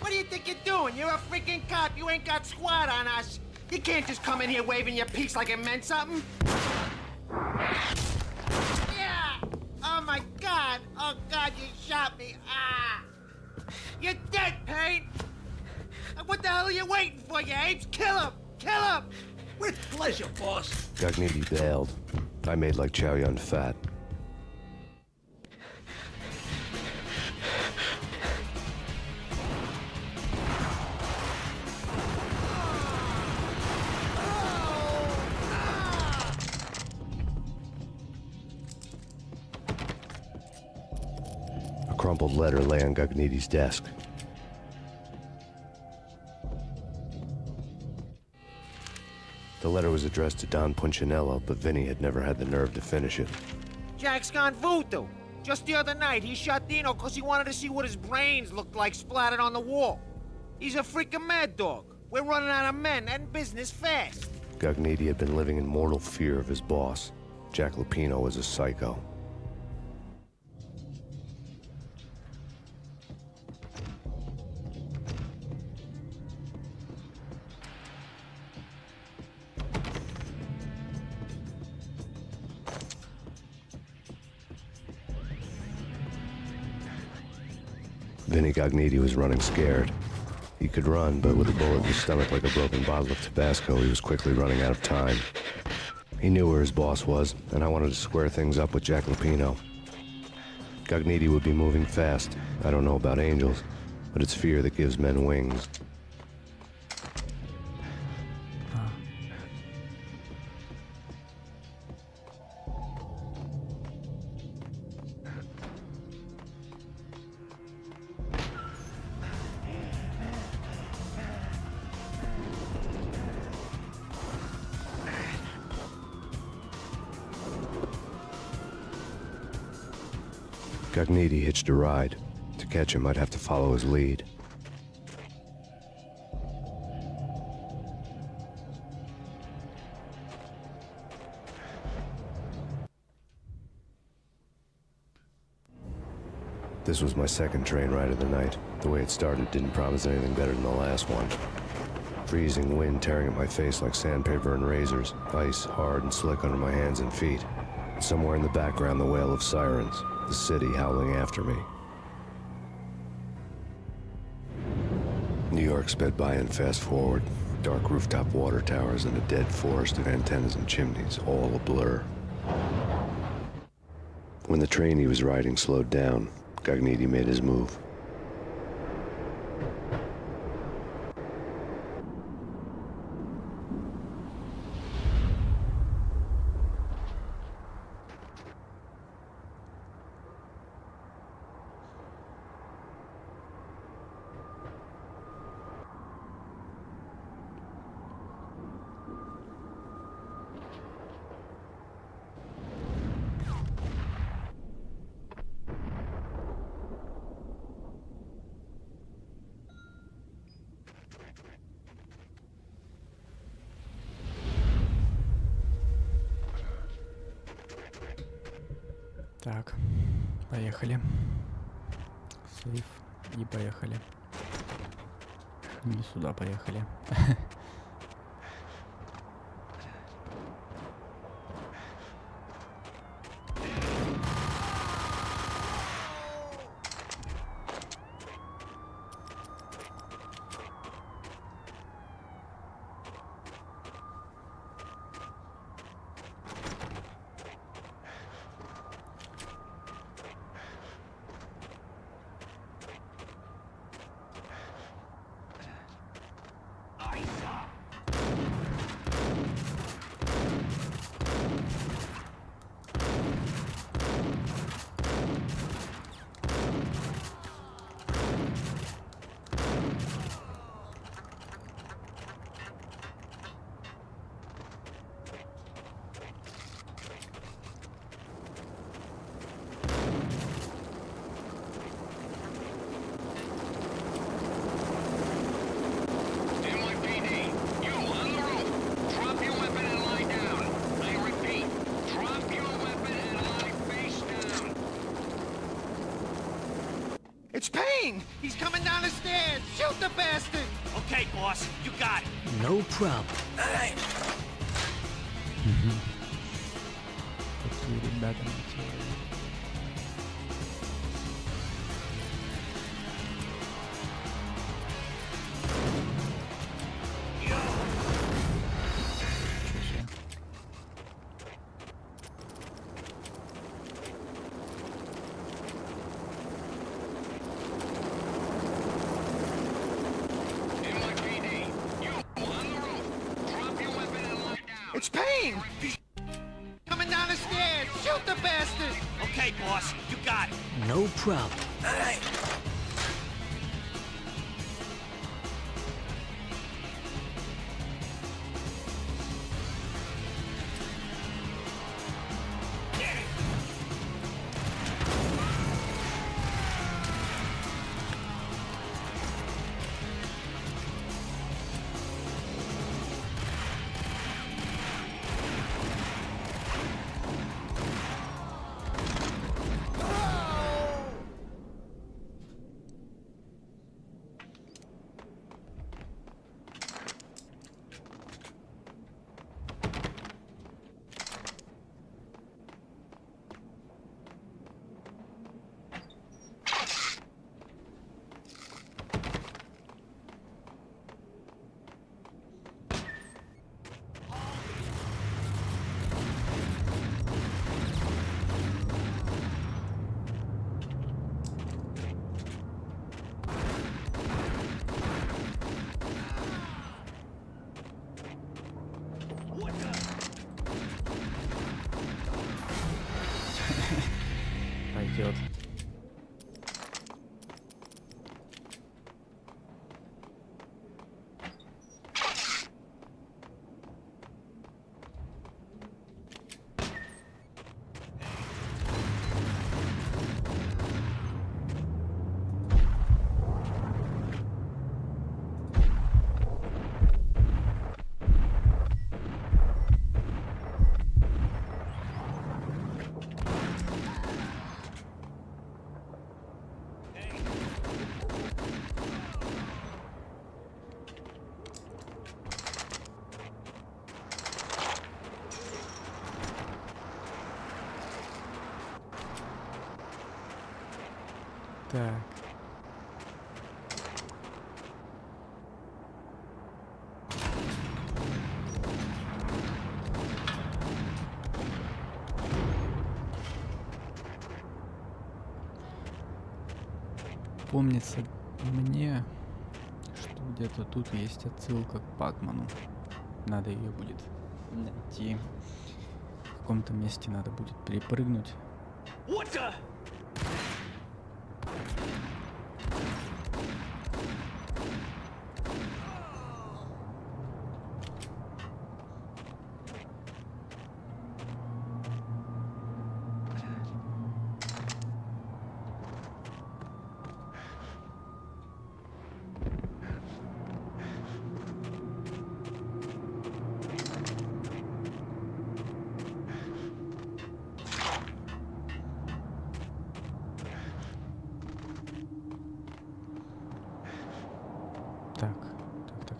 What do you think you're doing? You're a freaking cop. You ain't got squad on us. You can't just come in here waving your piece like it meant something. Yeah! Oh my God! Oh God, you shot me! Ah! You're dead, Payne! What the hell are you waiting for, you apes? Kill him! Kill him! With pleasure, boss. Gognitti bailed. I made like Chow Yun Fat. A crumpled letter lay on Gognitti's desk. The letter was addressed to Don Punchinello, but Vinny had never had the nerve to finish it. Jack's gone voodoo. Just the other night, he shot Dino because he wanted to see what his brains looked like splattered on the wall. He's a freaking mad dog. We're running out of men and business fast. Gognitti had been living in mortal fear of his boss. Jack Lupino was a psycho. Vinny Gognitti was running scared. He could run, but with a bullet in his stomach like a broken bottle of Tabasco, he was quickly running out of time. He knew where his boss was, and I wanted to square things up with Jack Lupino. Gognitti would be moving fast. I don't know about angels, but it's fear that gives men wings. Gognitti hitched a ride. To catch him, I'd have to follow his lead. This was my second train ride of the night. The way it started didn't promise anything better than the last one. Freezing wind tearing at my face like sandpaper and razors, ice hard and slick under my hands and feet. Somewhere in the background, the wail of sirens, the city howling after me. New York sped by in fast forward. Dark rooftop water towers and a dead forest of antennas and chimneys, all a blur. When the train he was riding slowed down, Gognitti made his move. Так, поехали. Сейф и поехали. Не сюда поехали. It's Payne! He's coming down the stairs! Shoot the bastard! Okay, boss, you got it. No problem. Такие ребята мотивируют. It's Payne! He's coming down the stairs! Shoot the bastard! Okay, boss, you got it. No problem. ждет. Так. Помнится мне, что где-то тут есть отсылка к Пакману. Надо ее будет найти. В каком-то месте надо будет перепрыгнуть. What the?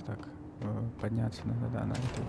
Так. Подняться надо, да, на эту.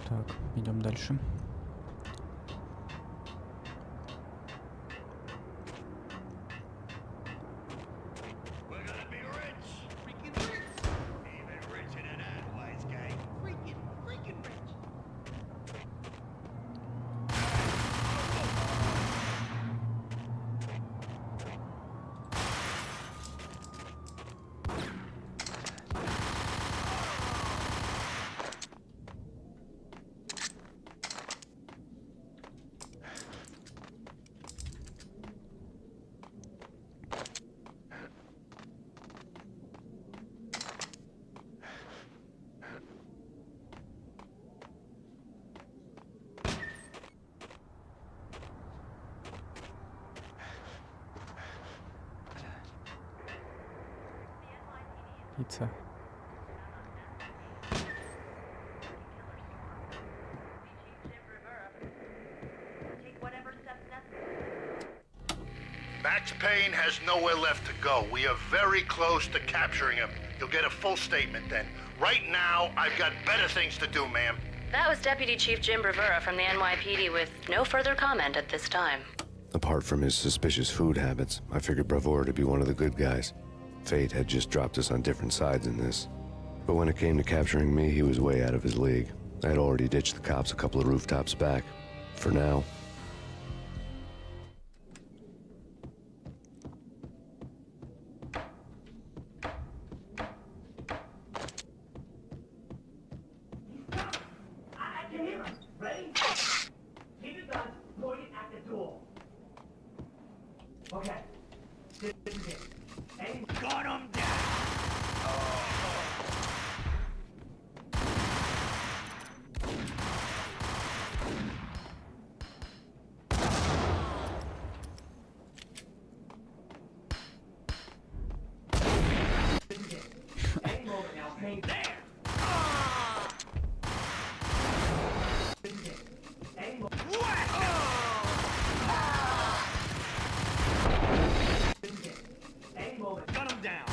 Так, идем дальше. Пицца. Max Payne has nowhere left to go. We are very close to capturing him. You'll get a full statement then. Right now, I've got better things to do, ma'am. That was Deputy Chief Jim Rivera from the NYPD with no further comment at this time. Apart from his suspicious food habits, I figured Bravura to be one of the good guys. Fate had just dropped us on different sides in this. But when it came to capturing me, he was way out of his league. I had already ditched the cops a couple of rooftops back. For now. Gun him down.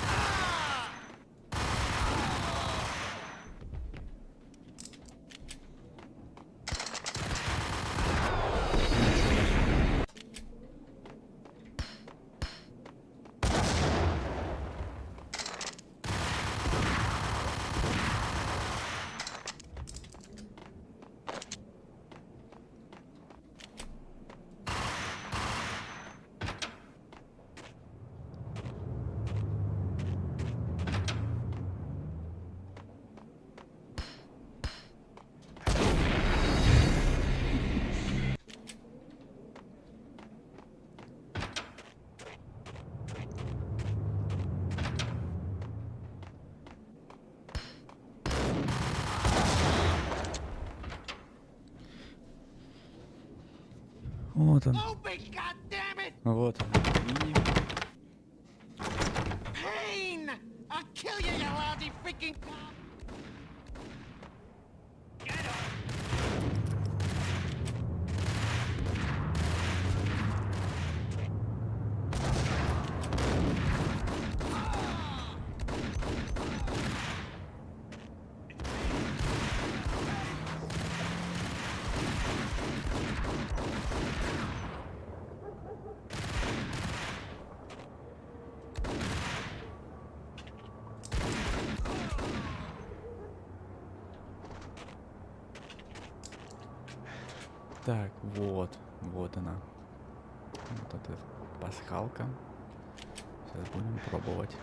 Вот он. Open, goddammit! Вот он. И Payne! I'll kill you, you lousy freaking cop! так, вот она. Вот эта пасхалка. Сейчас будем пробовать.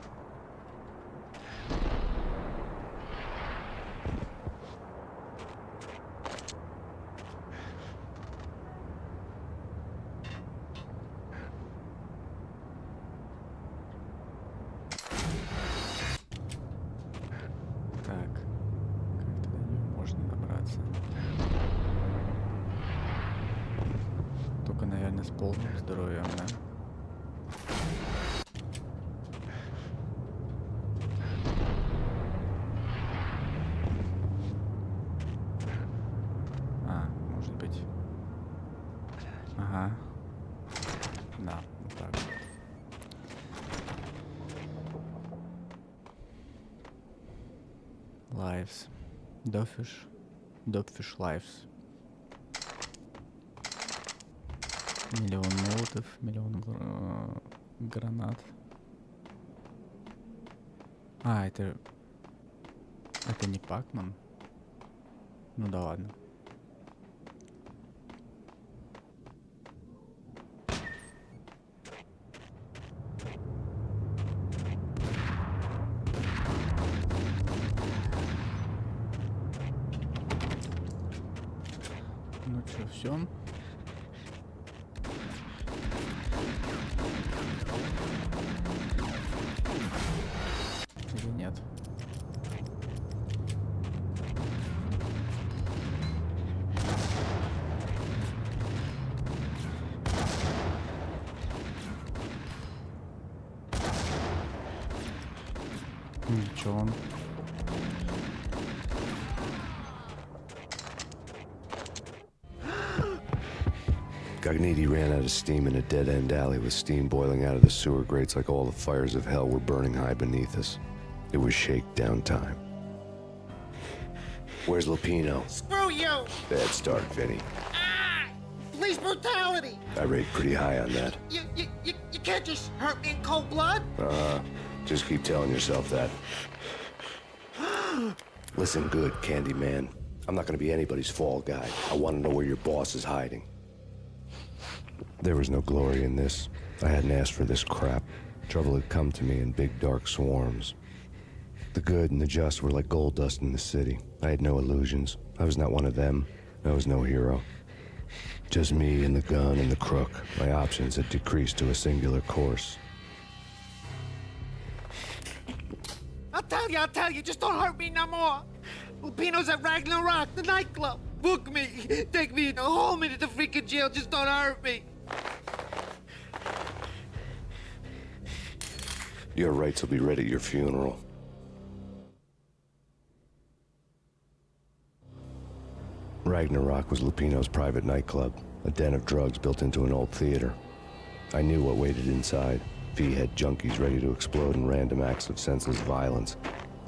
Так, как-то до нее можно добраться. Только, наверное, с полным здоровьем, да? Может быть. Ага. Да, вот так. Lives. Dopfish Lives. Миллион молотов, миллион гранат. Это не Пакман? Ну да ладно. Ну что, все? Или нет? Ничего он. Cogniti ran out of steam in a dead-end alley with steam boiling out of the sewer grates like all the fires of hell were burning high beneath us. It was shakedown time. Where's Lupino? Screw you! Bad start, Vinny. Police brutality! I rate pretty high on that. You can't just hurt me in cold blood! Just keep telling yourself that. Listen good, Candyman. I'm not gonna be anybody's fall guy. I want to know where your boss is hiding. There was no glory in this. I hadn't asked for this crap. Trouble had come to me in big dark swarms. The good and the just were like gold dust in the city. I had no illusions. I was not one of them. I was no hero. Just me and the gun and the crook. My options had decreased to a singular course. I'll tell you, just don't hurt me no more. Lupino's at Ragnarok, the nightclub. Book me, take me home into the freaking jail, just don't hurt me. Your rights will be read at your funeral. Ragnarok was Lupino's private nightclub, a den of drugs built into an old theater. I knew what waited inside. V-head junkies ready to explode in random acts of senseless violence.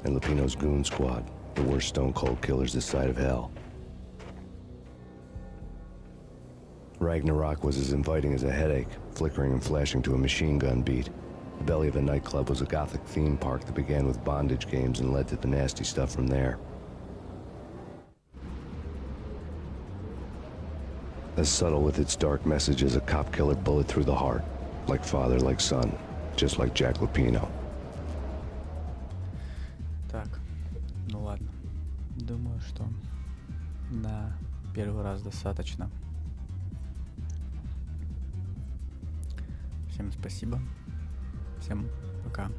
And Lupino's goon squad, the worst stone-cold killers this side of hell. Ragnarok was as inviting as a headache, flickering and flashing to a machine gun beat. The belly of a nightclub was a gothic theme park that began with bondage games and led to the nasty stuff from there. As subtle with its dark message as a cop-killer bullet through the heart. Like father, like son. Just like Jack Lupino. Так, ну ладно. Думаю, что на первый раз достаточно. Всем спасибо. Всем пока.